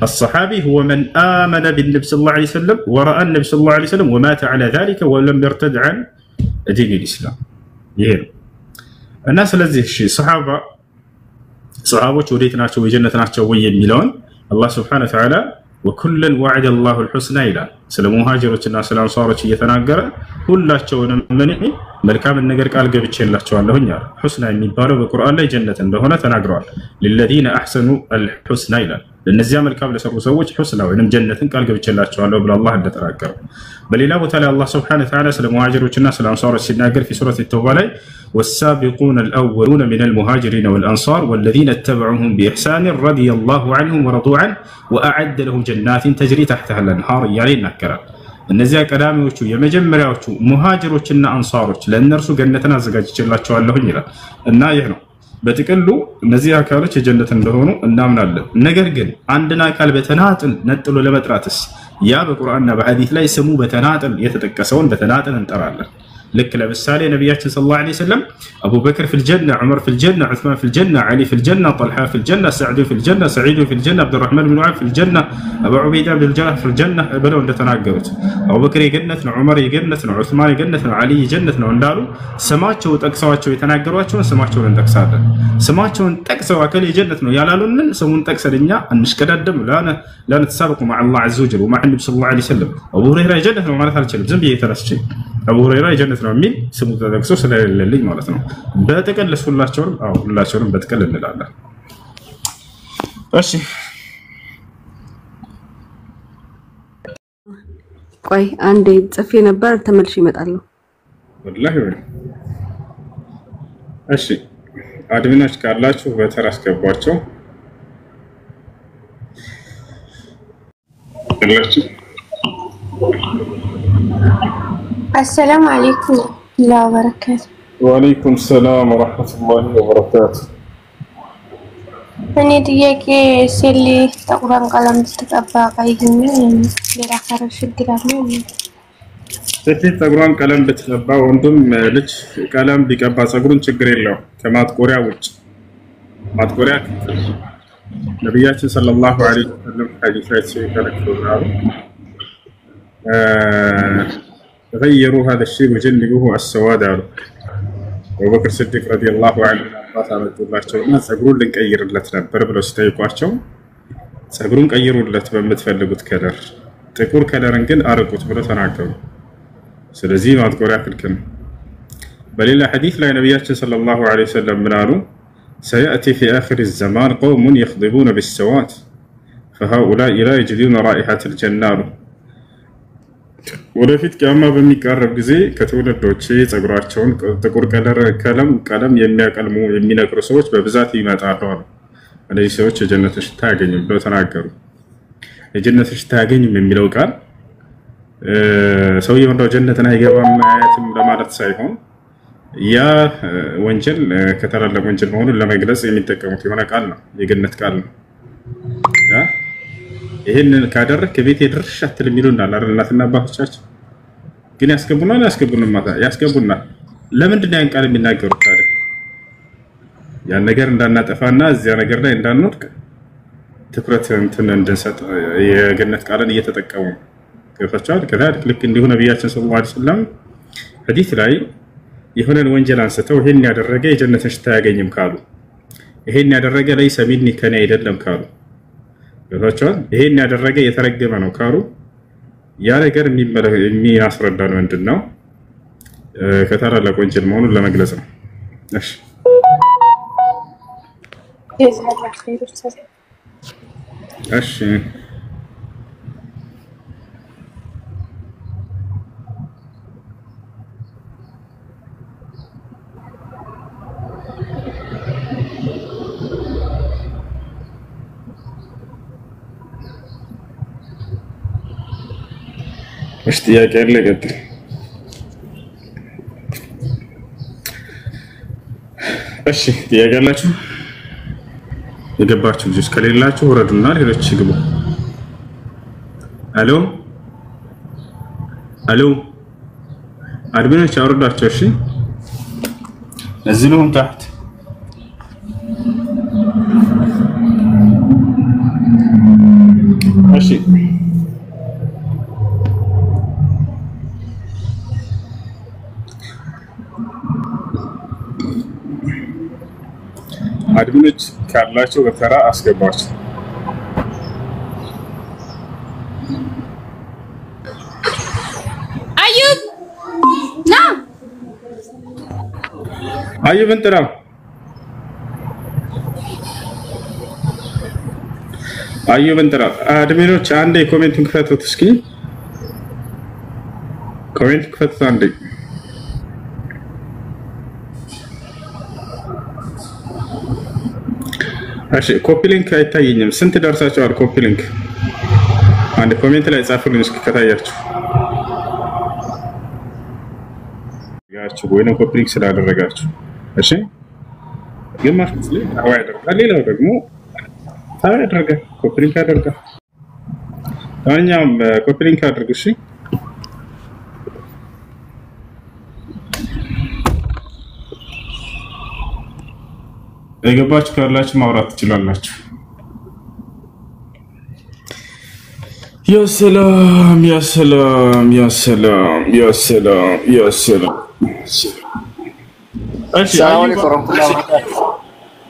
الصحابي هو من آمن بالنبي صلى الله عليه وسلم ورأى النبي صلى الله عليه وسلم ومات على ذلك ولم يرتد عن دين الإسلام. ይሄ ነው እና ስለዚህ እሺ ሰሃቦች ወዴት ናቸው የጀነት ናቸው ወይ የሚለውን አላህ Subhanahu Wa Ta'ala وكلن وعد الله الحسنى ይላል። ስለ ሙሃጅሮችና ስለ አንሷሮች እየተናገረ ሁላቸውንም ምን መልካምን ነገር ቃል ገብቼላቸዋለሁኝ አለ። ሑስና የሚባለው በቁርአን ላይ ጀነት እንደሆነ ተናግረዋል። ለለዚነ አሕሰኑ አልሑስና ይላል። ለነዚያ መልካም ለሰሩ ሰዎች ሑስና ወይንም ጀነትን ቃል ገብቼላቸዋለሁ ብሎ አላህ እንደተናገረው። በሌላ ቦታ ላይ አላህ ሱብሓነሁ ወተዓላ ስለ ሙሃጅሮችና ስለ አንሷሮች ሲናገር ፊ ተውባ ላይ ወሳቢቁነ አልአወሉነ ሚነል ሙሃጅሪነ ወልአንሷር ወለዚነ ተበዑሁም ቢኢሕሳን ረዲየላሁ ዐንሁም ወረዱ ዐንሁ ወአዐደ ለሁም ጀናቲን ተጅሪ ተሕተሃ አልአንሃር እያለ ይናገራል። እነዚያ ቀዳሚዎቹ የመጀመሪያዎቹ ሙሃጅሮችና አንሷሮች ለእነርሱ ገነትን አዘጋጅቼላቸዋለሁኝ ይላል እና ይህ ነው በጥቅሉ እነዚህ አካሎች የጀነት እንደሆኑ እናምናለን። ነገር ግን አንድን አካል በተናጥል ነጥሎ ለመጥራትስ ያ በቁርአንና በሐዲስ ላይ ስሙ በተናጥል የተጠቀሰውን በተናጥል እንጠራለን። ልክ ለምሳሌ ነቢያችን ሰለላሁ ዐለይሂ ወሰለም አቡበክር ፊል ጀና፣ ዑመር ፊል ጀና፣ ዑስማን ፊል ጀና፣ ዓሊ ፊል ጀና፣ ጠልሓ ፊል ጀና፣ ሰዕድ ፊል ጀና፣ ሰዒድ ፊል ጀና፣ አብዱራህማን ብን ዐውፍ ፊል ጀና፣ አቡ ዑበይዳ ብን ጀራህ ፊል ጀና ብለው እንደተናገሩት አቡበክር የገነት ነው፣ ዑመር የገነት ነው፣ ዑስማን የገነት ነው፣ ዓሊ የጀነት ነው እንዳሉ ስማቸው ጠቅሰዋቸው የተናገሯቸውን ስማቸውን እንጠቅሳለን። ስማቸውን ጠቅሰው አከል የጀነት ነው ያላሉንን ስሙን ጠቅሰን እኛ አንሽከዳደም። ላ ነተሳበቁ መዐ አላህ ዐዘ ወጀል ወመዐ ነቢ ሰለላሁ ዐለይሂ ወሰለም። አቡ ሁረይራ የጀነት ነው ማለት አልችልም። ዝም ብዬ ተነስቼ አቡ ሁረይራ የጀነት ነው የሚል ስሙ ተጠቅሶ ስለሌለልኝ ማለት ነው። በጥቅል ሁላቸውንም በጥቅል እንላለን። እሺ ቆይ አንዴ ጽፌ ነበር ተመልሼ እመጣለሁ። ወላሂ እሺ አድሚኖች ካላችሁ በተራ አስገቧቸው። السلام عليكم ورحمة الله وبركاته. وعليكم السلام ورحمة الله وبركاته. أنا ጥያቄ ሴሊ ጥቁርን ቀለም ስትቀባ ቀይኝ ሌላ ካረሽ ግራም ሴት ጥቁርን ቀለም ብትቀባ ወንዱም ልጅ ቀለም ቢቀባ ፀጉሩን ችግር የለው ከማጥቆሪያ ውጭ። ማጥቆሪያ ነብያችን ሰለላሁ ዐለይሂ ወሰለም ሐዲስ ላይ ሲከለክሉናል غيروا هذا الشيء وجنبوه السواد አሉ። አቡበክር ሲዲቅ ረዲየላሁ ዐንሁ አባታቸውና ፀጉሩን ልንቀይርለት ነበር ብለው ሲጠይቋቸው ፀጉሩን ቀይሩለት በምትፈልጉት ከለር፣ ጥቁር ከለርን ግን አርቁት ብለው ተናገሩ። ስለዚህ ማጥቆሪያ ክልክል ነው። በሌላ ሐዲስ ላይ ነብያችን ሰለላሁ ዐለይሂ ወሰለም ምን አሉ? سيأتي في آخر الزمان قوم يخضبون بالسواد فهؤلاء لا يجدون رائحة الجنة. ወደፊት ቂያማ በሚቀርብ ጊዜ ከትውልዶቼ ፀጉራቸውን ጥቁር ቀለም የሚያቀልሙ የሚነቅሩ ሰዎች በብዛት ይመጣሉ አሉ። እነዚህ ሰዎች የጀነት ሽታ ያገኙ ብለው ተናገሩ። የጀነት ሽታ ያገኙ የሚለው ቃል ሰውየው እንደው ጀነትን አይገባም ማለትም ለማለት ሳይሆን ያ ወንጀል ከተላለፈ ወንጀል መሆኑን ለመግለጽ የሚጠቀሙት የሆነ ቃል ነው፣ የገነት ቃል ነው። ይሄንን ካደረክ ቤት ድርሽ አትልም ይሉናል አይደል? እናትና አባቶቻችን ግን ያስገቡናል። ለምንድን ነው ያን ቃል የሚናገሩት ታዲያ? ያን ነገር እንዳናጠፋና እዚያ ነገር ላይ እንዳንወድቅ ትኩረት እንድንሰጥ የገነት ቃልን እየተጠቀሙ ከፈቻል። ከዛልክ ልክ እንዲሁ ነብያችን ሰለላሁ ዐለይሂ ወሰለም ሐዲስ ላይ የሆነን ወንጀል አንስተው ይሄን ያደረገ የጀነትን ሽታ አያገኝም ካሉ፣ ይሄን ያደረገ ለይሰ ሚኒ ከኔ አይደለም ካሉ፣ ከፈቻል ይሄን ያደረገ የተረገመ ነው ካሉ ያ ነገር የሚያስረዳን ምንድነው? ከታላላቅ ወንጀል መሆኑን ለመግለጽ ነው። እሺ እሺ እሺ ጥያቄ አለ ቀጥል። እሺ ጥያቄ አላችሁ? የገባችሁ ልጆች ከሌላችሁ ወረዱና ሌሎች ግቡ። አሎ አድሚኖች አውርዷቸው። እሺ ነዝሉም ታህት እሺ አድሚኖች ካላችሁ በተራ አስገባችሁ። አዩብ ና አዩብ እንጥራው አዩብ እንጥራው። አድሚኖች አንዴ ኮሜንቱን ክፈቱት እስኪ ኮሜንት ክፈቱት አንዴ። እሺ ኮፒ ሊንክ አይታየኝም። ስንት ደርሳችኋል? ኮፒ ሊንክ አንድ ኮሜንት ላይ ጻፉልኝ እስኪ ከታያችሁ ያችሁ ወይንም ኮፒ ሊንክ ስላደረጋችሁ። እሺ ግማሽ ላይ ታው ያደርጋል፣ ሌላው ደግሞ ታው ያደርጋል፣ ኮፒ ሊንክ ያደርጋል። ታኛም ኮፒ ሊንክ አድርጉ። እሺ የገባችሁ ካላችሁ ማውራት ትችላላችሁ። ያ ሰላም ያ ሰላም ያ ሰላም ያ ሰላም ያ ሰላም። እሺ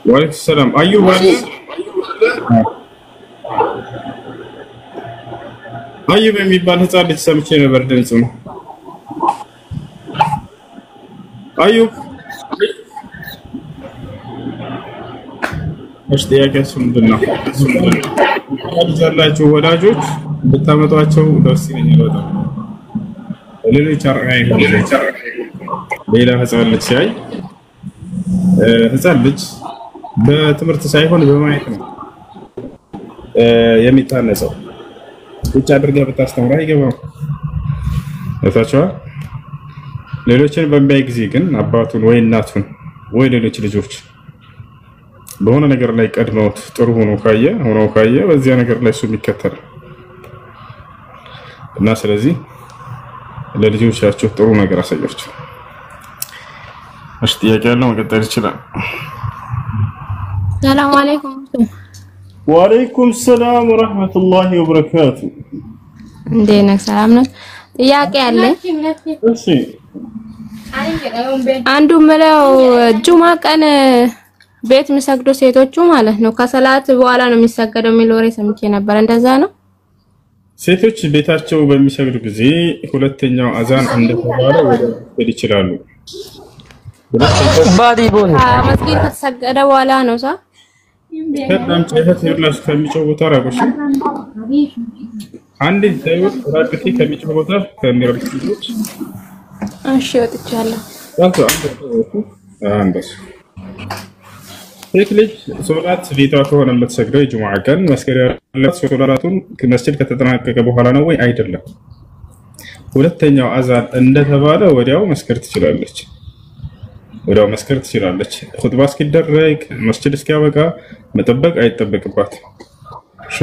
ወአለይኩም ሰላም። አዩብ አዩብ የሚባል ህፃን ልጅ ሰምቼ ነበር ድምፁ ነው። አዩብ እሺ ጥያቄያችሁ ምንድነው? ልጅ ያላችሁ ወላጆች ብታመጧቸው ደስ ይለኛል በጣም። ሌሎች አርአያ ሌላ ህፃን ልጅ ሲያይ ህፃን ልጅ በትምህርት ሳይሆን በማየት ነው የሚታነጸው። ብቻ አድርገህ ብታስተምረው አይገባም። እታቻው ሌሎችን በሚያይ ጊዜ ግን አባቱን ወይ እናቱን ወይ ሌሎች ልጆች በሆነ ነገር ላይ ቀድመውት ጥሩ ሆኖ ካየ በዚያ ነገር ላይ እሱ የሚከተል እና ስለዚህ ለልጆቻችሁ ጥሩ ነገር አሳያችሁ። እሺ ጥያቄ ያለው መቀጠል ይችላል። ሰላም አለይኩም። ወአለይኩም ሰላም ወራህመቱላሂ ወበረካቱ። እንዴት ነህ? ሰላም ነው። ጥያቄ አለ። እሺ አንዱ ምለው ጁማ ቀን ቤት የሚሰግዱ ሴቶቹ ማለት ነው ከሰላት በኋላ ነው የሚሰገደው የሚል ወሬ ሰምቼ ነበር። እንደዛ ነው? ሴቶች ቤታቸው በሚሰግዱ ጊዜ ሁለተኛው አዛን እንደተባለ ወደ መስጊድ ይችላሉ። መስጊድ ከተሰገደ በኋላ ነው ሳ ከዛም ጨይፈት ይብላስ ከሚጮህ ቦታ ራቆሽ አንድ ዘይወት ራቅቲ ከሚጮህ ቦታ ከሚረብሽ ልጆች እሺ ወጥቻለሁ። አንበስ ሴት ልጅ ሶላት ቤቷ ከሆነ የምትሰግደው የጁሙዓ ቀን መስገድ ያለባት ሶላቱን መስጂድ ከተጠናቀቀ በኋላ ነው ወይ? አይደለም። ሁለተኛው አዛን እንደተባለ ወዲያው መስገድ ትችላለች። ኹጥባ እስኪደረግ መስጂድ እስኪያበቃ መጠበቅ አይጠበቅባት። እሺ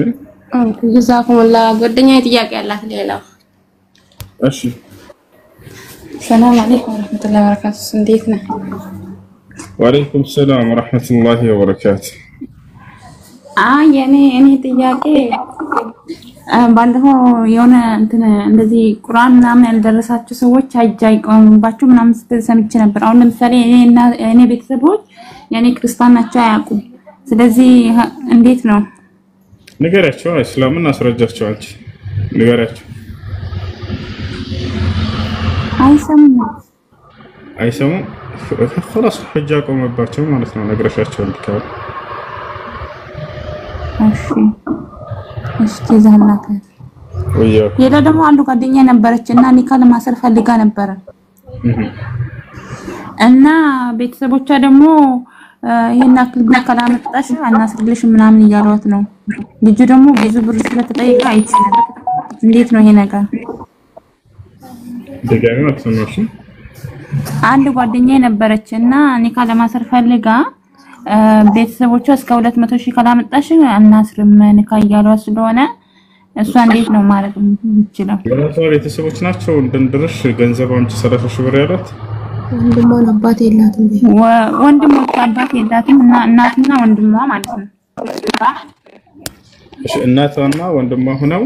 ጀዛኩሙላህ። ጓደኛዬ ጥያቄ ያላት ሌላው። እሺ ሰላም አለይኩም ወራህመቱላሂ ወበረካቱ። እንዴት ነህ? ወአለይኩም ሰላም ወራህመቱላሂ ወበረካቱ። እኔ ጥያቄ ባለፈው የሆነ እንደዚህ ቁርአን ምናምን ያልደረሳቸው ሰዎች አይቆሙባቸው ምናምን ስትል ሰምቼ ነበር። አሁን ለምሳሌ እኔ ቤተሰቦች የኔ ክርስቲያን ናቸው አያውቁም። ስለዚህ እንዴት ነው ንገራቸው? እስላምን አስረጃቸው። አንቺ ንገራቸው። አይሰሙም خلاص حجة ቆመባቸው ማለት ነው። ነግረሻቸው እንድካው እሺ ተዛላከ ሌላ ደግሞ አንዱ ጓደኛ ነበረችና ኒካ ለማሰር ፈልጋ ነበር እና ቤተሰቦቿ ደግሞ ይሄን አክል ብር ካላመጣሽ አናስርልሽ ምናምን እያሏት ነው። ልጁ ደግሞ ብዙ ብር ስለተጠየቀ አይችልም። እንዴት ነው ይሄ ነገር? ደጋሚ አትሰማሽ? አንድ ጓደኛዬ ነበረችና ኒካ ለማሰር ፈልጋ ቤተሰቦቿ እስከ 200,000 ካላመጣሽ አናስርም ኒካ እያሏት ስለሆነ እሷ እንዴት ነው ማለት የምትችለው? የራሷ ቤተሰቦች ናቸው እንደንድርሽ ገንዘብ አምጪ 30,000 ብር ያላት። ወንድሟ አባት የላትም። ወንድሞች አባት የላትም እና እናትና ወንድሟ ማለት ነው። እሺ እናቷና ወንድሟ ሆነው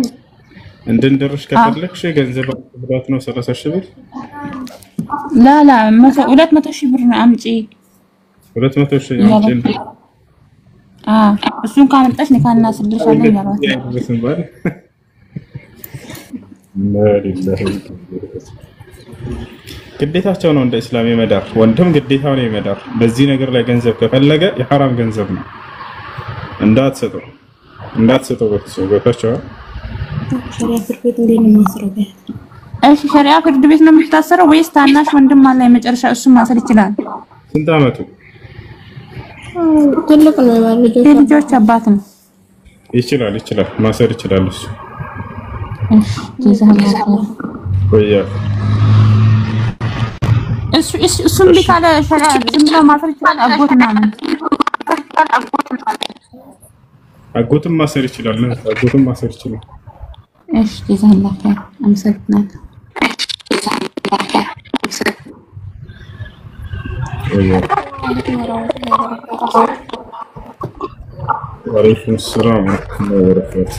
እንደንድርሽ ከፈለግሽ ገንዘብ ብላት ነው 30,000 ብር። ላ 200,000 ብር አምጪ 200,000 አምጪ። እሱን ካመጣሽ ኒካ እናስርልሻለን ያሏት። ግዴታቸው ነው እንደ እስላም የመዳር ወንድም ግዴታው ነው የመዳር። በዚህ ነገር ላይ ገንዘብ ከፈለገ የሐራም ገንዘብ ነው እንዳትሰጠው በተሰውታቸው። ሸሪዓ ፍርድ ቤት እንዴት ነው ማስረው? እሺ ሸሪዓ ፍርድ ቤት ነው የምታሰረው ወይስ ታናሽ ወንድም አለ የመጨረሻ እሱ ማሰር ይችላል? ስንት አመቱ? ትልቅ ነው ማለት ልጆች አባት ነው። ይችላል ማሰር ይችላል እሱ። እሺ ጀዛከላህ ወያ እሱም ቢካለ ሸሪዓ ዝም ብሎ ማሰር ይችላል። አጎትም ማሰር ይችላል። እሺ ጀዛከላህ አመሰግናለሁ። ወአለይኩም ሰላም ወራህመቱላሂ ወበረካቱህ።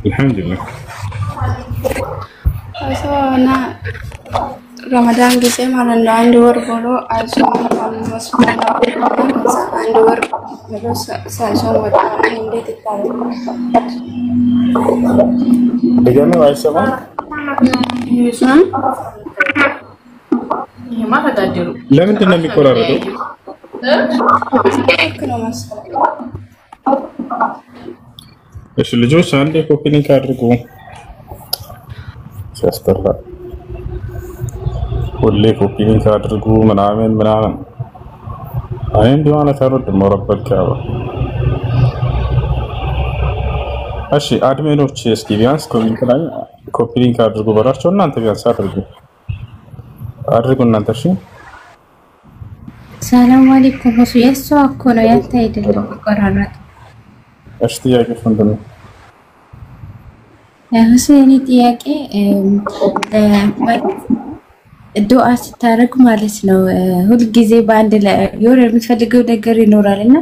አልሐምዱሊላህ አሰና ረመዳን ጊዜ ማለት ነው አንድ ወር ብሎ አንድ ወር ብሎ ሳይሶም ወጣ። እንዴት ይታያል? ደጋማ አይሰማም። ለምንድን ነው የሚቆራረጠው? እሺ ልጆች አንዴ ኮፒ ሊንክ አድርጉ። ሲያስጠላ ሁሌ ኮፒ ሊንክ አድርጉ ምናምን አይን ዲዋና ታረድ መረበል ካባ። እሺ አድሚኖች እስኪ ቢያንስ ኮሜንት ላይ ኮፒ ሊንክ አድርጉ በራቸው። እናንተ ቢያንስ አድርጉ እናንተ። እሺ ሰላም አለይኩም። እሱ የሷ እኮ ነው ያንተ አይደለም ቆራራጥ። እሺ ጥያቄሽ ምንድን ነው? ሁሴኒ ጥያቄ ዱዓ ስታረግ ማለት ነው ሁሉ ጊዜ በአንድ ላይ የሆነ የምትፈልገው ነገር ይኖራልና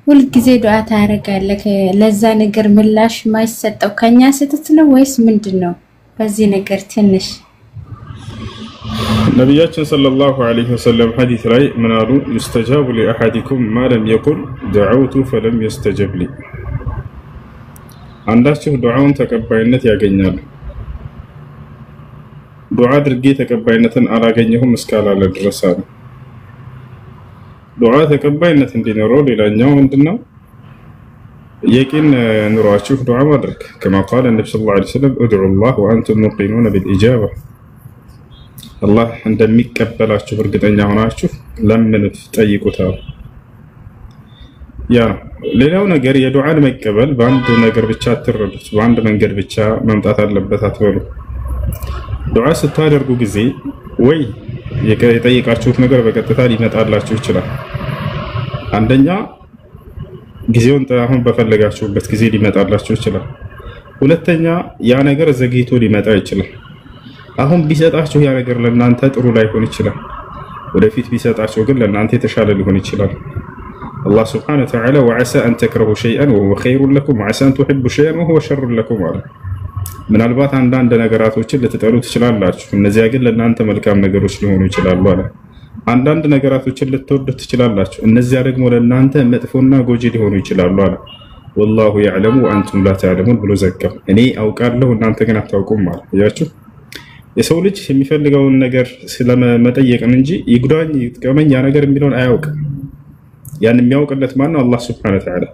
ሁሉ ጊዜ ዱዓ ታረጋለህ። ለዛ ነገር ምላሽ ማይሰጠው ከኛ ስህተት ነው ወይስ ምንድነው? በዚህ ነገር ትንሽ ነብያችን ሰለላሁ ዐለይሂ ወሰለም ሐዲስ ላይ ምን አሉ? ይስተጃቡ ለአሐዲኩም ማ ለም የቁል ደዐውቱ ፈለም ይስተጀብ ሊ። አንዳችሁ ዱዓውን ተቀባይነት ያገኛል። ዱዓ አድርጌ ተቀባይነትን አላገኘሁም እስካላለ ድረስ አለ። ዱዓ ተቀባይነት እንዲኖረው ሌላኛው ምንድነው? የቂን ኑሯችሁ ዱዓ ማድረግ كما قال النبي صلى الله عليه وسلم ادعوا الله وانتم موقنون بالاجابه። አላህ እንደሚቀበላችሁ እርግጠኛ ሆናችሁ ለምኑት ጠይቁታል። ያ ሌላው ነገር የዱዓን መቀበል በአንድ ነገር ብቻ አትረዱት። በአንድ መንገድ ብቻ መምጣት አለበት አትበሉ። ዱዓ ስታደርጉ ጊዜ ወይ የጠየቃችሁት ነገር በቀጥታ ሊመጣላችሁ ይችላል። አንደኛ ጊዜውን አሁን በፈለጋችሁበት ጊዜ ሊመጣላችሁ ይችላል። ሁለተኛ ያ ነገር ዘግይቶ ሊመጣ ይችላል። አሁን ቢሰጣችሁ ያ ነገር ለእናንተ ጥሩ ላይሆን ይችላል። ወደፊት ቢሰጣችሁ ግን ለእናንተ የተሻለ ሊሆን ይችላል። አላህ ሱብሓነሁ ወተዓላ ወዐሳ አን ተክረሁ ሸይአን ወሁወ ኸይሩን ለኩም ወዐሳ አን ቱሒቡ ሸይአን ወሁወ ሸሩን ለኩም አለ። ምናልባት አንዳንድ ነገራቶችን ልትጠሉ ትችላላችሁ፣ እነዚያ ግን ለእናንተ መልካም ነገሮች ሊሆኑ ይችላሉ አለ። አንዳንድ ነገራቶችን ልትወዱ ትችላላችሁ፣ እነዚያ ደግሞ ለእናንተ መጥፎና ጎጂ ሊሆኑ ይችላሉ አለ። ወላሁ የዕለሙ ወአንቱም ላ ተዕለሙን ብሎ ዘጋው። እኔ አውቃለሁ እናንተ ግን አታውቁም አለ። እያችሁ የሰው ልጅ የሚፈልገውን ነገር ስለመጠየቅን እንጂ ይጉዳኝ ይጥቀመኝ ያ ነገር የሚለውን አያውቅም። ያን የሚያውቅለት ማን ነው? አላህ ሱብሓነሁ ወተዓላ።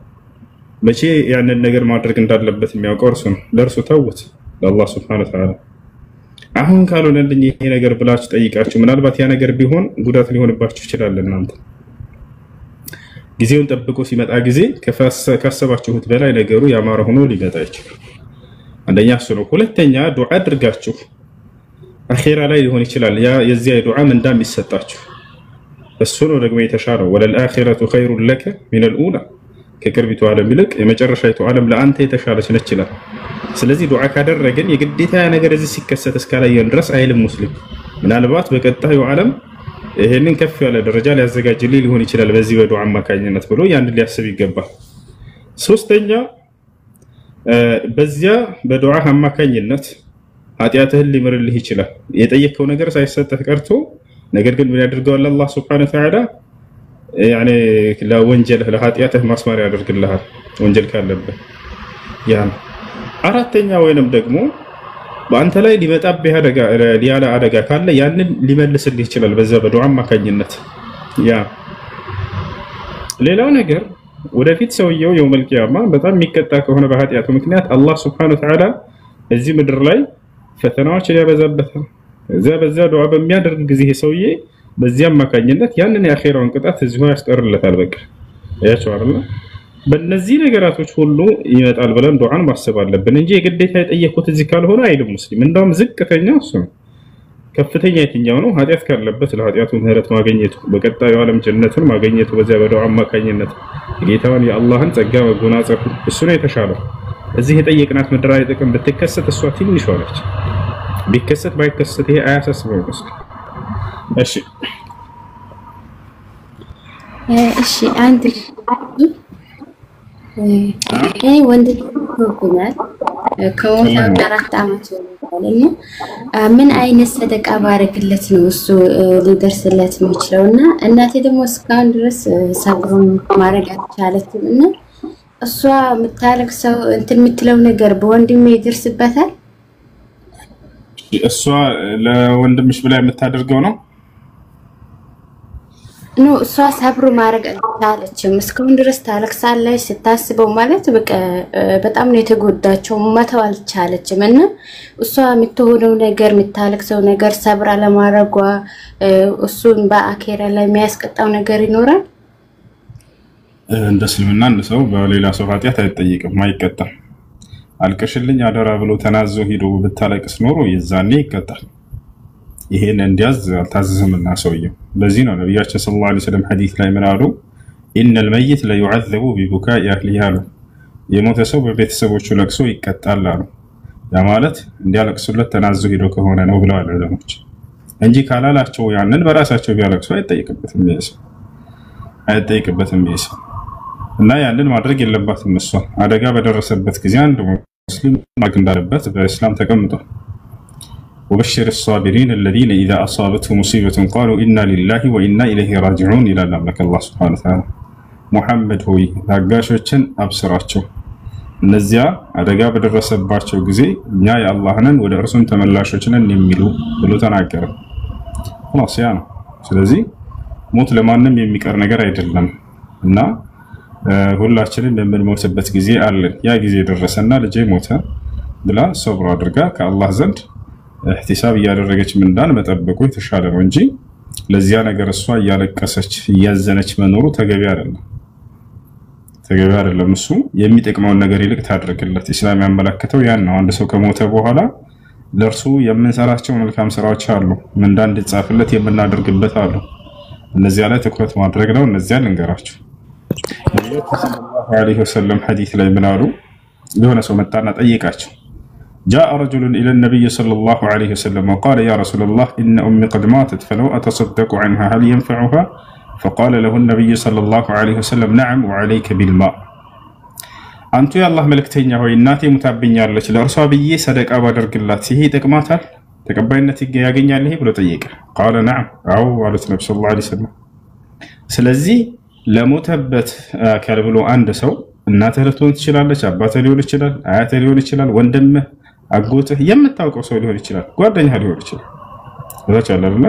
መቼ ያንን ነገር ማድረግ እንዳለበት የሚያውቀው እርሱ ነው። ለእርሱ ተውት፣ ለአላህ ሱብሓነሁ ወተዓላ። አሁን ካልሆነልኝ ይሄ ነገር ብላችሁ ጠይቃችሁ ምናልባት ያ ነገር ቢሆን ጉዳት ሊሆንባችሁ ይችላል። እናንተ ጊዜውን ጠብቆ ሲመጣ ጊዜ ካሰባችሁት በላይ ነገሩ ያማረ ሆኖ ሊመጣ ይችላል። አንደኛ እሱ ነው። ሁለተኛ ዱዓ አድርጋችሁ አኺራ ላይ ሊሆን ይችላል ያ የዚያ ዱዓ ምንዳም ይሰጣችሁ። እሱ ነው ደግሞ የተሻለው። ወለልአኺረቱ ኸይሩን ለከ ሚነል ኡላ፣ ከቅርቢቱ ዓለም ይልቅ የመጨረሻይቱ ዓለም ለአንተ የተሻለች ነች ይላል። ስለዚህ ዱዓ ካደረግን የግዴታ ያ ነገር እዚህ ሲከሰት እስካላየን ድረስ አይልም ሙስሊም። ምናልባት በቀጣዩ ዓለም ይሄንን ከፍ ያለ ደረጃ ሊያዘጋጅልኝ ሊሆን ይችላል በዚህ በዱዓ አማካኝነት ብሎ ያንን ሊያስብ ይገባል። ሶስተኛ በዚያ በዱዓ አማካኝነት ኃጢአትህን ሊምርልህ ይችላል። የጠየቀው ነገር ሳይሰጥህ ቀርቶ ነገር ግን ምን ያደርገዋል? አላህ ሱብሓነሁ ወተዓላ ያኔ ለወንጀልህ ለኃጢአትህ ማስማሪያ ያደርግልሃል ወንጀል ካለብህ። ያ አራተኛ ወይንም ደግሞ በአንተ ላይ ሊመጣብህ አደጋ ካለ ያንን ሊመልስልህ ይችላል በዛ በዱዓ አማካኝነት። ያ ሌላው ነገር ወደፊት ሰውየው የውመል ቂያማ በጣም የሚቀጣ ከሆነ በኃጢአቱ ምክንያት አላህ Subhanahu Wa Ta'ala እዚህ ምድር ላይ ፈተናዎችን ያበዛበታል። በዛ ዱዓ በሚያደርግ ጊዜ ሰውዬ በዚህ አማካኝነት ያንን የአኺራውን ቅጣት እዚሁ ያስቀርለታል። በቃ ያቻው አይደል? በእነዚህ ነገራቶች ሁሉ ይመጣል ብለን ዱዓን ማሰብ አለብን እንጂ የግዴታ የጠየቁት እዚህ ካልሆነ አይልም ሙስሊም። እንደውም ዝቅተኛው እሱ ነው። ከፍተኛ የትኛው ነው? ኃጢአት ካለበት ለኃጢአቱ ምህረት ማግኘቱ፣ በቀጣዩ ዓለም ጀነትን ማግኘቱ በዚያ በዱዓ አማካኝነት ጌታውን የአላህን ጸጋ መጎናጸፉ እሱ ነው የተሻለው። እዚህ የጠየቅናት ምድራዊ ጥቅም ብትከሰት እሷ ትንሽ ሆነች። ቢከሰት ባይከሰት ይሄ አያሳስበው ሙስሊም። እሺ አንድ ወንድ ልጅ ከሞተ 4 ዓመት ሆኖታልና ምን አይነት ሰደቃ ባረክለት ነው እሱ ሊደርስለት የሚችለውና እናቴ ደግሞ እስካሁን ድረስ ሰብሩን ማድረግ አልቻለችም እና እሷ የምታለቅሰው እንትን የምትለው ነገር በወንድሜ ይደርስበታል። እሷ ለወንድምሽ ብላ የምታደርገው ነው ነው እሷ ሰብሩ ማድረግ አልቻለችም። እስካሁን ድረስ ታለቅሳለች። ስታስበው ማለት በቃ በጣም ነው የተጎዳቸው። መተው አልቻለችም እና እሷ የምትሆነው ነገር የምታለቅሰው ነገር ሰብራ ለማድረጓ እሱን በአኺራ ላይ የሚያስቀጣው ነገር ይኖራል። እንደ እስልምና ሰው በሌላ ሰው ኃጢአት አይጠይቅም፣ አይቀጣም። አልቀሽልኝ አደራ ብሎ ተናዞ ሄዶ ብታለቅስ ኖሮ የዛኔ ይቀጣል። ይሄን እንዲያዝ አልታዘዘምና ሰውየው። ለዚህ ነው ነብያችን ሰለላሁ ዐለይሂ ወሰለም ሐዲስ ላይ ምን አሉ? ኢነል መይት ለዩዐዘቡ ቢቡካኢ አህሊሂ አሉ። የሞተ ሰው በቤተሰቦቹ ለቅሶ ይቀጣል አሉ። ያ ማለት እንዲያለቅሱለት ተናዞ ሄዶ ከሆነ ነው ብለዋል ዑለሞች እንጂ ካላላቸው ያንን በራሳቸው ቢያለቅሱ አይጠይቅበትም ይሰው እና ያንን ማድረግ የለባትም እሷ። አደጋ በደረሰበት ጊዜ አንድ ሙስሊም ማድረግ እንዳለበት በእስላም ተቀምጧል። وبشر الصابرين الذين إذا أصابتهم مصيبة قالوا إنا لله وإنا إليه راجعون إلى لك الله سبحانه وتعالى محمد هوي ታጋሾችን አብስራቸው እነዚያ አደጋ በደረሰባቸው ጊዜ እኛ የአላህ ነን ወደ እርሱም ተመላሾች ነን የሚሉ ብሎ ተናገረ። خلاص ያ ነው። ስለዚህ ሞት ለማንም የሚቀር ነገር አይደለም እና ሁላችንም በምንሞትበት ጊዜ አለ። ያ ጊዜ ደረሰና ልጄ ሞተ ብላ ሰብር አድርጋ ከአላህ ዘንድ احتساب እያደረገች ምንዳን መጠበቁ የተሻለ ነው እንጂ ለዚያ ነገር እሷ እያለቀሰች እያዘነች መኖሩ ተገቢ አይደለም። እሱ የሚጠቅመውን ነገር ይልቅ ታድርግለት። ኢስላም ያመለከተው ያን ነው። አንድ ሰው ከሞተ በኋላ ለርሱ የምንሰራቸው መልካም ስራዎች አሉ፣ ምንዳ እንድጻፍለት የምናደርግበት አሉ። እነዚያ ላይ ትኩረት ማድረግ ነው። እነዚያ ልንገራችሁ። ነብዩ ሰለላሁ ዐለይሂ ወሰለም ሐዲስ ላይ ምን አሉ? የሆነ ሰው መጣና ጠየቃቸው። جاء رجل إلى النبي صلى الله عليه وسلم وقال يا رسول الله إن أمي قد ماتت فلو أتصدق عنها هل ينفعها؟ فقال له النبي صلى الله عليه وسلم نعم وعليك بالماء. أنت يا الله ملكتين هو إناتي متابعين لك لأرسوا بي صدق أبادر قلات هي تقماتها تقبين نتيجة يقين له بلو تيجي. قال نعم أو على النبي صلى الله عليه وسلم. سلزي لمتبت كالبلو عند سو እናተ ለቶን ትችላለች፣ አባተ ሊሆን ይችላል፣ አያተ ሊሆን ይችላል፣ ወንድም አጎትህ የምታውቀው ሰው ሊሆን ይችላል፣ ጓደኛ ሊሆን ይችላል። ወጣቻለና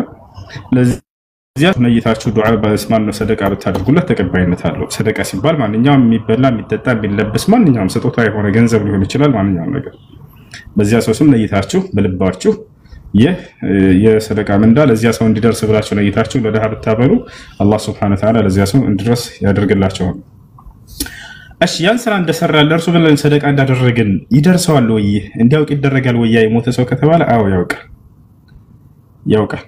ለዚያ ነይታችሁ ዱዓ በእስማን ሰደቃ ብታደርጉለት ተቀባይነት አለው። ሰደቃ ሲባል ማንኛውም የሚበላ የሚጠጣ የሚለበስ ማንኛውም ስጦታ የሆነ ገንዘብ ሊሆን ይችላል፣ ማንኛውም ነገር በዚያ ሰው ስም ነይታችሁ በልባችሁ የሰደቃ ምንዳ ለዚያ ሰው እንዲደርስ ብላችሁ ነይታችሁ ለደሃ ብታበሉ አላህ Subhanahu Wa Ta'ala ለዚያ ሰው እንዲደርስ ያደርግላችሁ። እሺ ያን ስራ እንደሰራ ለርሱ ብለን ሰደቃ እንዳደረግን ይደርሰዋል ወይ እንዲያውቅ ይደረጋል ወይ የሞተ ሰው ከተባለ አዎ ያውቃል።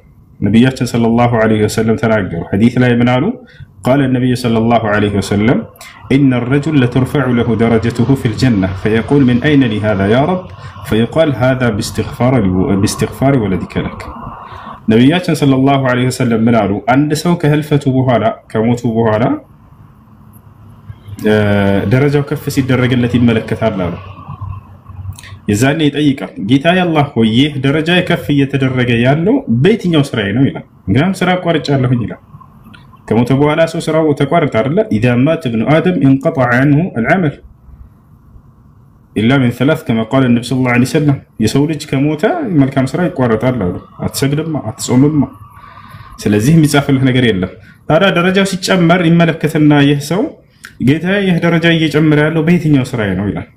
ነብያችን ሰለላሁ ዐለይሂ ወሰለም ተናገሩ። ሐዲስ ላይ ምን አሉ? قال النبي صلى الله عليه وسلم إن الرجل لترفع له درجته في الجنة فيقول من أين لي هذا يا رب فيقال هذا باستغفار ولدك لك. ነብያችን ሰለላሁ ዐለይሂ ወሰለም ምን አሉ? አንድ ሰው ከህልፈቱ በኋላ ከሞቱ በኋላ ደረጃው ከፍ ሲደረግለት ይመለከታል አሉ። የዛኔ ይጠይቃል ጌታዬ አላህ ሆይ ይህ ደረጃ ከፍ እየተደረገ ያለው በየትኛው ስራዬ ነው ይላል። እንግዲያም ስራ አቋርጫለሁኝ ይላል። ከሞተ በኋላ ሰው ስራው ተቋርጣ አይደለ? اذا مات ابن ادم انقطع عنه العمل ኢላ ሚን ሰላስ ከማ ቃለ ነብዩ ሰለላሁ ዐለይሂ ወሰለም የሰው ልጅ ከሞተ መልካም ስራ ይቋረጣል አሉ። አትሰግድማ አትጾምማ። ስለዚህ የሚጻፍልህ ነገር የለም። ታዲያ ደረጃው ሲጨመር ይመለከትና ይህ ሰው ጌታዬ ይህ ደረጃ እየጨመረ ያለው በየትኛው ስራዬ ነው ይላል።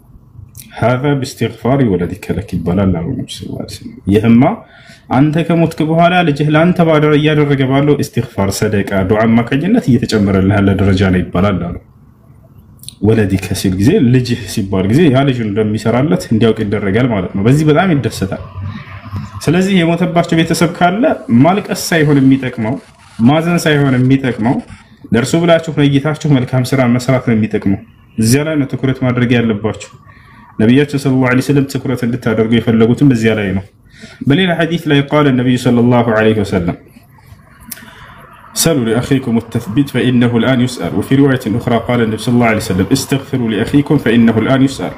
هذا باستغفار ولدك لك ይባላል አሉ ነብዩ ሰለላሁ ዐለይሂ ወሰለም። ይህማ አንተ ከሞትክ በኋላ ልጅህ ለአንተ ባደረ እያደረገ ባለው ኢስቲግፋር፣ ሰደቃ፣ ዱዓ አማካኝነት እየተጨመረልህ ያለ ደረጃ ነው ይባላል አሉ። ወለዲከ ሲል ጊዜ ልጅህ ሲባል ጊዜ ያ ልጅ እንደሚሰራለት እንዲያውቅ ይደረጋል ማለት ነው። በዚህ በጣም ይደሰታል። ስለዚህ የሞተባቸው ቤተሰብ ካለ ማልቀስ ሳይሆን የሚጠቅመው ማዘን ሳይሆን የሚጠቅመው ለእርሱ ብላችሁ ነይታችሁ መልካም ስራ መስራት ነው የሚጠቅመው። እዚያ ላይ ነው ትኩረት ማድረግ ያለባችሁ። ነብያችን ሰለላሁ ዐለይሂ ወሰለም ትኩረት እንድታደርጉ የፈለጉትም በዚያ ላይ ነው። በሌላ ሐዲስ ላይ قال النبي صلى الله عليه وسلم سلوا لأخيكم التثبيت فإنه الآن يسأل. وفي رواية أخرى قال النبي صلى الله عليه وسلم استغفروا لأخيكم فإنه الآن يسأل.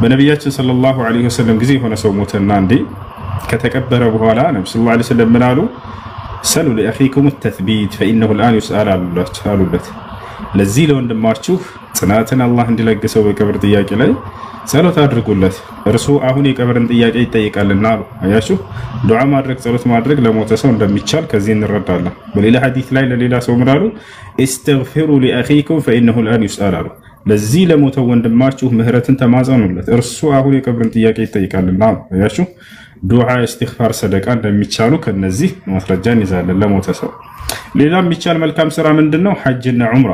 በነብያችን ሰለላሁ ዐለይሂ ወሰለም ጊዜ ሆነ ሰው ሞተና እንዴ ከተቀበረ በኋላ ነብዩ ሰለላሁ ዐለይሂ ወሰለም ምን አሉ? ሰሉ ለአኺኩም التثبيت فإنه الآن يسأل አሉለት። ለዚህ ለወንድማችሁ ጽናትን አላህ እንዲለግሰው በቀብር ጥያቄ ላይ ጸሎት አድርጉለት፣ እርሱ አሁን የቀብርን ጥያቄ ይጠይቃልና አሉ። አያችሁ ዱዓ ማድረግ ጸሎት ማድረግ ለሞተ ሰው እንደሚቻል ከዚህ እንረዳለን። በሌላ ሐዲስ ላይ ለሌላ ሰው ምን አሉ? استغفروا لأخيكم فإنه الآن يسأل አሉ። ለዚህ ለሞተው ወንድማችሁ ምህረትን ተማጸኑለት፣ እርሱ አሁን የቀብርን ጥያቄ ይጠይቃልና አሉ። አያችሁ ዱዓ፣ ኢስቲግፋር፣ ሰደቃ እንደሚቻሉ ከነዚህ ማስረጃን ይዛለን ለሞተ ሰው። ሌላ የሚቻል መልካም ስራ ምንድነው? ሐጅና ዑምራ።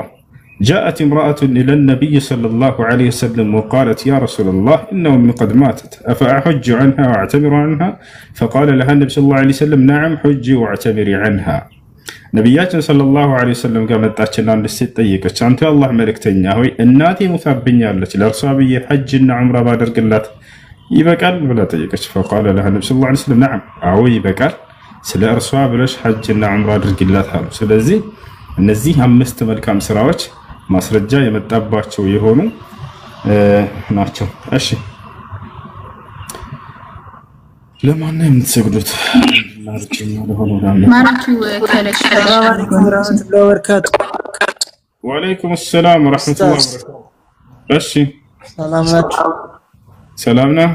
جاءت امرأة إلى النبي صلى الله عليه وسلم وقالت يا رسول الله إن أمي قد ماتت أفأحج عنها وأعتمر عنها؟ فقال لها النبي صلى الله عليه وسلم نعم حجي واعتمري عنها. ነብያችን ሰለላሁ ዐለይሂ ወሰለም ጋር መጣችና አንድ ሴት ጠየቀች፣ አንተ የአላህ መልእክተኛ ሆይ እናቴ ሞታብኛለች፣ ለእርሷ ብዬ ሐጅና ዑምራ ባደርግላት ይበቃል ብላ ጠየቀች። فقال لها النبي صلى الله عليه وسلم نعم አዎ ይበቃል፣ ስለ እርሷ ብለሽ ሐጅና ዑምራ አድርግላት አሉ። ስለዚህ እነዚህ አምስት መልካም ስራዎች ማስረጃ የመጣባቸው የሆኑ ናቸው። እሺ ለማን ነው የምትሰግዱት? ወአለይኩም ሰላም ወራህመቱላሂ ወበረካቱ። እሺ ሰላም ናችሁ? ሰላም ነው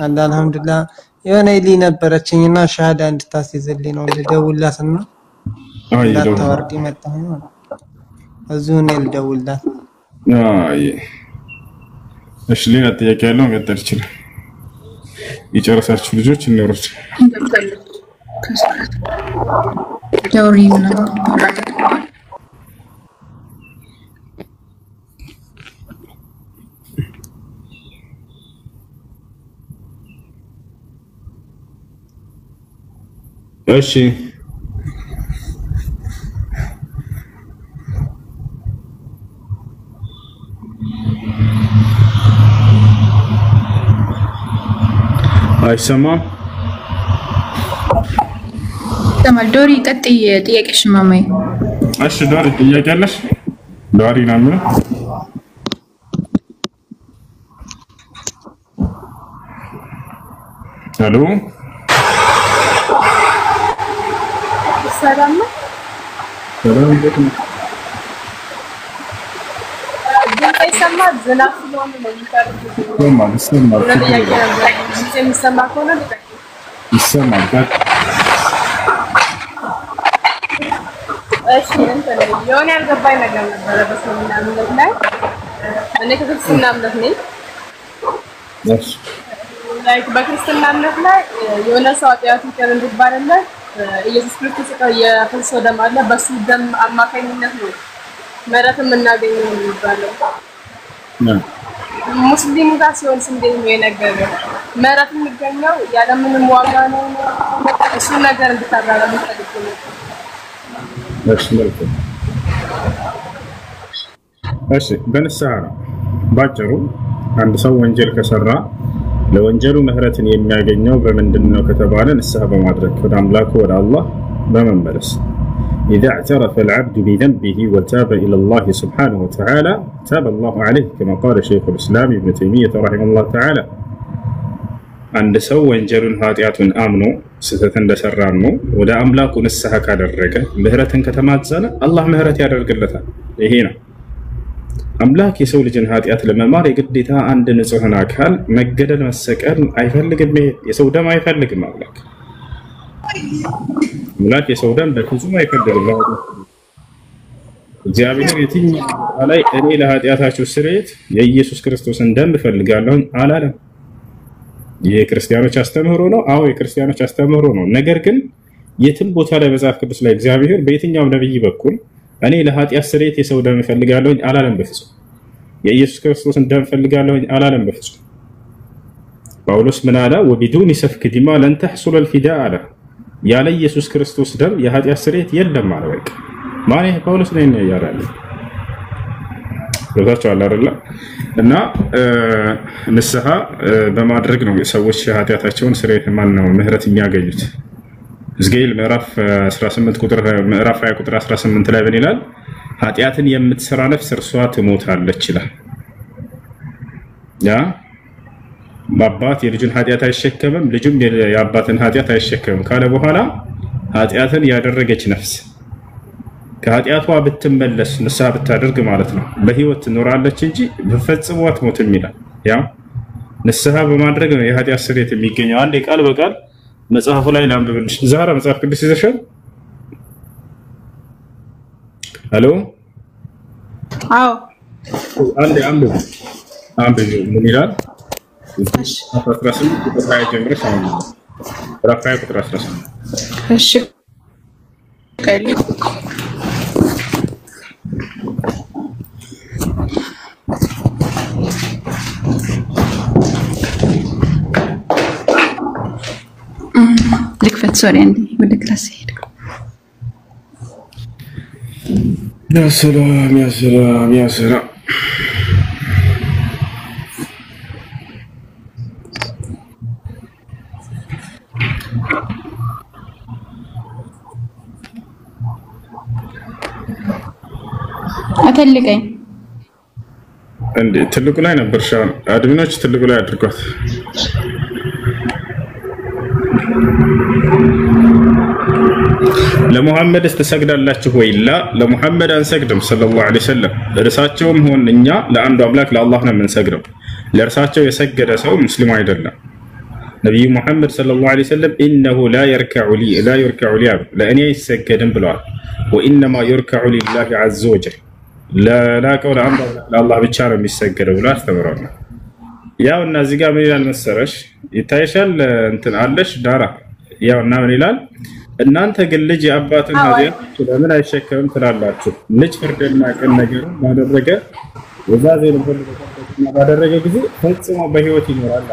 አንድ አልሐምዱሊላህ። የሆነ ኢሊ ነበረችኝና ሻሃዳ እንድታስይዝልኝ ነው ልደውላትና እንዳታወርድ መጣሁ ማለት እዚሁ ነው ልደውላት። አይ እሺ ሌላ ጥያቄ ያለው መቀጠል ይችላል። የጨረሳችሁ ልጆች እንወርድ ዳውሪና እሺ አይሰማም። ተማል ዶሪ ቀጥይ ጥያቄሽ ማማዬ። እሺ ዶሪ ጥያቄ አለሽ? ዶሪ ነው ምን? ሄሎ ሰላም ነው። ሰላም ነው። ይሰማል ዝናብ ስለሆነ ነው የሚታረቁት። ይሰማል። እሺ እንትን የሆነ ያልገባኝ ነገር ነበረ በእስልምና እምነት ላይ። እኔ ክርስትና እምነት ነኝ። እሺ ላይክ በክርስትና እምነት ላይ የሆነ ሰው ኃጢአቱ ይቅር እንዲባልለት ኢየሱስ ክርስቶስ የፈሰሰው ደም አለ። በሱ ደም አማካኝነት ነው ምህረት የምናገኘው የሚባለው። ሙስሊም ጋር ሲሆን እንዴት ነው የነገረው? ምህረት የሚገኘው ያለምንም ዋጋ ነው። እሱ ነገር እንድታራራ ምፈልግ ነው። እሺ በንስሐ ነው ባጭሩ። አንድ ሰው ወንጀል ከሰራ ለወንጀሉ ምህረትን የሚያገኘው በምንድነው ከተባለ ንስሐ በማድረግ ወደ አምላኩ ወደ አላህ በመመለስ إذا اعترف العبد بذنبه وتاب إلى الله سبحانه وتعالى تاب الله عليه كما قال شيخ الإسلام ابن تيمية رحمه الله تعالى. عند سو وانجل هاتيات آمنوا ستتن دسرانو ودا أملاك نسها كادرقة مهرة كتماتزانا الله مهرة يادرق لتا هنا አምላክ የሰው ልጅን ኃጢአት ለመማር የግዴታ አንድ ንጹህን አካል መገደል መሰቀል አይፈልግም። የሰው ደም አይፈልግም። አምላክ የሰው ደም በፍጹም አይፈልግም። እግዚአብሔር የትኛው ላይ እኔ ለኃጢአታችሁ ስርየት የኢየሱስ ክርስቶስን ደም እፈልጋለሁ አላለም። የክርስቲያኖች አስተምህሮ ነው። አዎ የክርስቲያኖች አስተምህሮ ነው። ነገር ግን የትም ቦታ ላይ መጽሐፍ ቅዱስ ላይ እግዚአብሔር በየትኛው ነብይ በኩል እኔ ለኃጢአት ስርየት የሰው ደም እፈልጋለሁ አላለም። በፍጹም የኢየሱስ ክርስቶስን ደም እፈልጋለሁ አላለም። በፍጹም ጳውሎስ ምን አለ? ወቢዱን ሰፍክ ዲማ ለን ተሕሱል الفداء አለ። ያለ ኢየሱስ ክርስቶስ ደም የኃጢአት ስርየት የለም አለ። በቃ ማን ይሄ ጳውሎስ ነው ያያራል። ለዛቸው አይደለ እና ንስሐ በማድረግ ነው ሰዎች ኃጢአታቸውን ስርየት ነው ምህረት የሚያገኙት። ሕዝቅኤል ምዕራፍ 18 ቁጥር ምዕራፍ 20 ቁጥር 18 ላይ ምን ይላል? ኃጢአትን የምትሰራ ነፍስ እርሷ ትሞታለች ይላል። ያ አባት የልጁን ኃጢአት አይሸከምም፣ ልጁም የአባትን ኃጢአት አይሸከምም ካለ በኋላ ኃጢአትን ያደረገች ነፍስ ከኃጢአቷ ብትመለስ ንስሐ ብታደርግ ማለት ነው በህይወት ትኖራለች እንጂ በፈጽሞ አትሞትም ይላል። ያ ንስሐ በማድረግ ነው የኃጢአት ስርየት የሚገኘው። አንድ ቃል በቃል መጽሐፉ ላይ ላንብብልሽ። ዛሬ መጽሐፍ ቅዱስ ይዘሻል? ሄሎ አዎ አንድ አንብብ ምን ይላል? 18 ቁጥር 20 ጀምረሽ አሁን ራፋይ ቁጥር 18 እሺ ቀሊ ልክፈት ሶሪ አንዴ ወደ ክላስ ሄድ يا سلام يا سلام يا سلام አተልቀኝ እንዴ ትልቁ ላይ ነበር ሻን አድሚኖች ትልቁ ላይ አድርጓት ለሙሐመድ ተሰግዳላችሁ ወይ? ላ ለሙሐመድ አንሰግድም ሰለላሁ ዐለይሂ ወሰለም። እርሳቸውም ሆን እኛ ለአንዱ አምላክ ለአላህ ነው የምንሰግደው። ለእርሳቸው የሰገደ ሰው ሙስሊም አይደለም። ነብዩ ሙሐመድ ሰለላሁ ዐለይሂ ወሰለም ኢነሁ ላ የርከዑ ሊ ለእኔ አይሰገድም ብለዋል። ወኢነማ የርከዑ ሊላሂ ዐዘ ወጀል ለላቀው ለአንዱ አምላክ ለአላህ ብቻ ነው የሚሰገደው ብሎ አስተምረዋል። ያው እና እዚህ ጋር ምን ይላል መሰረሽ? ይታይሻል እንትን አለሽ ዳራ ያው እና ምን ይላል? እናንተ ግን ልጅ የአባትን ኃጢአት ለምን አይሸከምም ትላላችሁ? ልጅ ፍርድና ቅን ነገርን ባደረገ ወዛዜን ሁሉ ባደረገ ጊዜ ፈጽሞ በህይወት ይኖራል።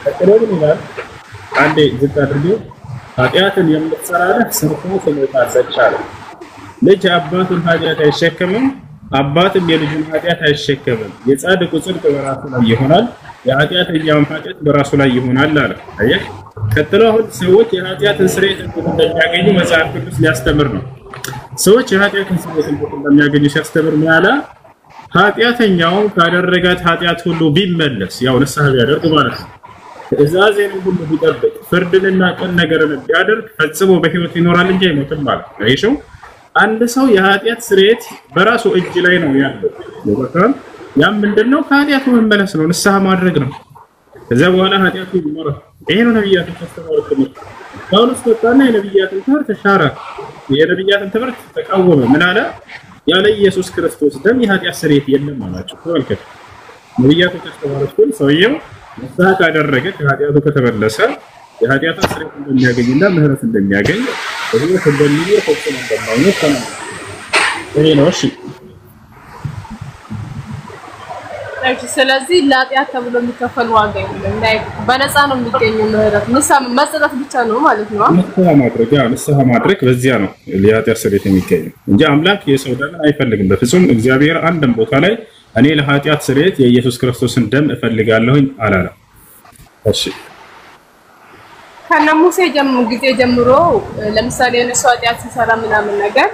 ተቀበሉ ይላል። አንዴ ዝቅ አድርገው ኃጢአትን የምትሰራ ነፍስ ትሞታለች አለ። ልጅ የአባቱን ኃጢአት አይሸከምም፣ አባትም የልጁን ኃጢአት አይሸከምም። የጻድቁ ጽድቅ በራሱ ላይ ይሆናል፣ የኃጢአተኛውም ኃጢአት በራሱ ላይ ይሆናል አለ። አየህ ቀጥሎ አሁን ሰዎች የኃጢአትን ስርየት እንደሚያገኙ መጽሐፍ ቅዱስ ሊያስተምር ነው። ሰዎች የኃጢአትን ስርየት እንደሚያገኙ ሲያስተምር ምን አለ? ኃጢአተኛው ካደረጋት ኃጢአት ሁሉ ቢመለስ ያው ንስሐ ቢያደርግ ማለት ነው፣ ትእዛዜን ሁሉ ቢጠብቅ ፍርድንና ቅን ነገርን ቢያደርግ ፈጽሞ በህይወት ይኖራል እንጂ አይሞትም ማለት ነው። አይሹ አንድ ሰው የኃጢአት ስርየት በራሱ እጅ ላይ ነው ያለው። ወጣን ያም ምንድነው? ከኃጢአቱ መመለስ ነው፣ ንስሐ ማድረግ ነው። ከዛ በኋላ ኃጢአቱ ይሞራል። ይሄ ነው ነብያቱ ተስተማሩት። ጳውሎስ ወጣና የነብያትን ትምህርት ተሻረ፣ የነብያትን ትምህርት ተቃወመ። ምን አለ? ያለ ኢየሱስ ክርስቶስ ደም የኃጢአት ስርየት የለም አላቸው። ተመልከቱ ነብያቱ ተስተማሩት። ሰውየው ንስሐ ካደረገ ከኃጢአቱ ከተመለሰ የኃጢአት ስርየት እንደሚያገኝና ምህረት እንደሚያገኝ በህይወት እንደሚኖር ፈጽሞ እንደማይሞት ተናግሯል። ይሄ ነው እሺ። ስለዚህ ለኃጢአት ተብሎ የሚከፈል ዋጋ የለም። በነፃ ነው የሚገኘው ምህረት መሰጠት ብቻ ነው ማለት ነው። ንስሐ ማድረግ በዚያ ነው ለኃጢአት ስርየት የሚገኘው እንጂ አምላክ የሰው ደምን አይፈልግም በፍጹም። እግዚአብሔር አንድም ቦታ ላይ እኔ ለኃጢአት ስርየት የኢየሱስ ክርስቶስን ደም እፈልጋለሁኝ አላለም። እሺ ከነሙሴ ጊዜ ጀምሮ ለምሳሌ የነሱ ኃጢአት ሲሰራ ምናምን ነገር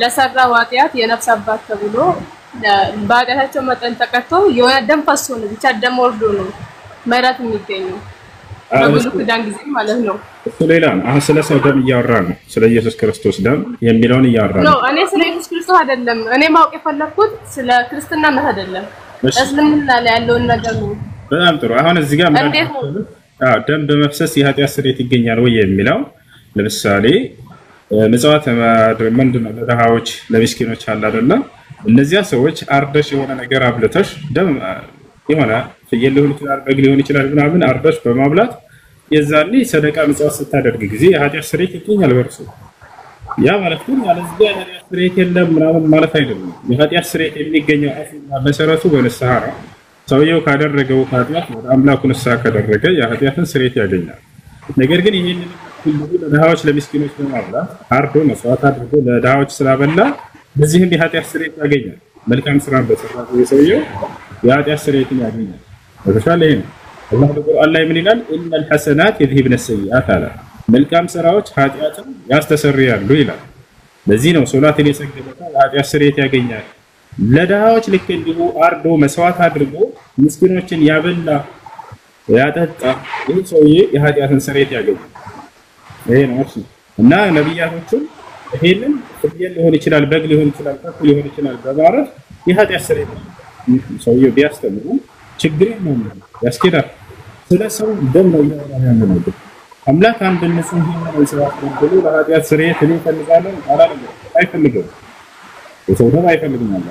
ለሰራው ኃጢአት የነፍስ አባት ተብሎ በኃጢአታቸው መጠን ተቀጥቶ የሆነ ደም ፈሶ ነው ብቻ ደም ወርዶ ነው ምህረት የሚገኘው። በብሉይ ኪዳን ጊዜ ማለት ነው። እሱ ሌላ ነው። አሁን ስለ ሰው ደም እያወራን ነው። ስለ ኢየሱስ ክርስቶስ ደም የሚለውን እያወራን ነው። እኔ ስለ ኢየሱስ ክርስቶስ አይደለም። እኔ ማወቅ የፈለኩት ስለ ክርስትና ነው አይደለም፣ እስልምና ላይ ያለውን ነገር ነው። በጣም ጥሩ። አሁን እዚህ ጋር ደም በመፍሰስ የኃጢአት ስርየት ይገኛል ወይ የሚለው ለምሳሌ ምጽዋት ምንድነው ለድሃዎች ለምስኪኖች አለ አይደለ? እነዚያ ሰዎች አርደሽ የሆነ ነገር አብልተሽ ደም የሆነ ፍየል ሊሆን ይችላል በግ ሊሆን ይችላል ምናምን አርደሽ በማብላት የዛኔ ሰደቃ ምጽዋት ስታደርግ ጊዜ የኃጢአት ስርየት ይገኛል በእርሱ። ያ ማለት ግን ያለዚያ የኃጢአት ስርየት የለም ምናምን ማለት አይደለም። የኃጢአት ስርየት የሚገኘው መሰረቱ በንስሐ ነው። ሰውየው ካደረገው ኃጢአት ወደ አምላኩ ንስሐ ካደረገ የኃጢአትን ስርየት ያገኛል። ነገር ግን ይሄንን ሁሉ ለድሃዎች ለምስኪኖች በማብላት አርዶ መስዋዕት አድርጎ ለድሃዎች ስላበላ በዚህም የኃጢአት ስርየት ያገኛል። መልካም ስራ በሰራ ሰውየው የኃጢአት ስርየትን ያገኛል። በተሻለ ይሄ ነው አላህ በቁርአን ላይ ምን ይላል? ኢነል ሐሰናት የዝሂብነ ሰይአት አለ። መልካም ስራዎች ኃጢአትን ያስተሰርያሉ ይላል። ለዚህ ነው ሶላትን የሰገደ የኃጢአት ስርየት ያገኛል። ለድሃዎች ልክ እንዲሁ አርዶ መስዋዕት አድርጎ ምስኪኖችን ያበላ ያጠጣ ይህ ሰውዬ የኃጢአትን ስርየት ያገኛል። ይሄ ነው እሺ። እና ነብያቶችም ይሄንን ፍየል ሊሆን ይችላል በግ ሊሆን ይችላል ከፍ ሊሆን ይችላል በማረድ የኃጢአት ስርየት ሰውዬው ቢያስተምሩ ችግር የለውም ያስኬዳል። ስለ ሰው ደም ነው ያለው አምላክ አንድ ንጹህ የሆነ ሰው አድርጎ ለኃጢአት ስርየት ይፈልጋል አላለም? አይፈልግም። የሰው ደም አይፈልግም አለ።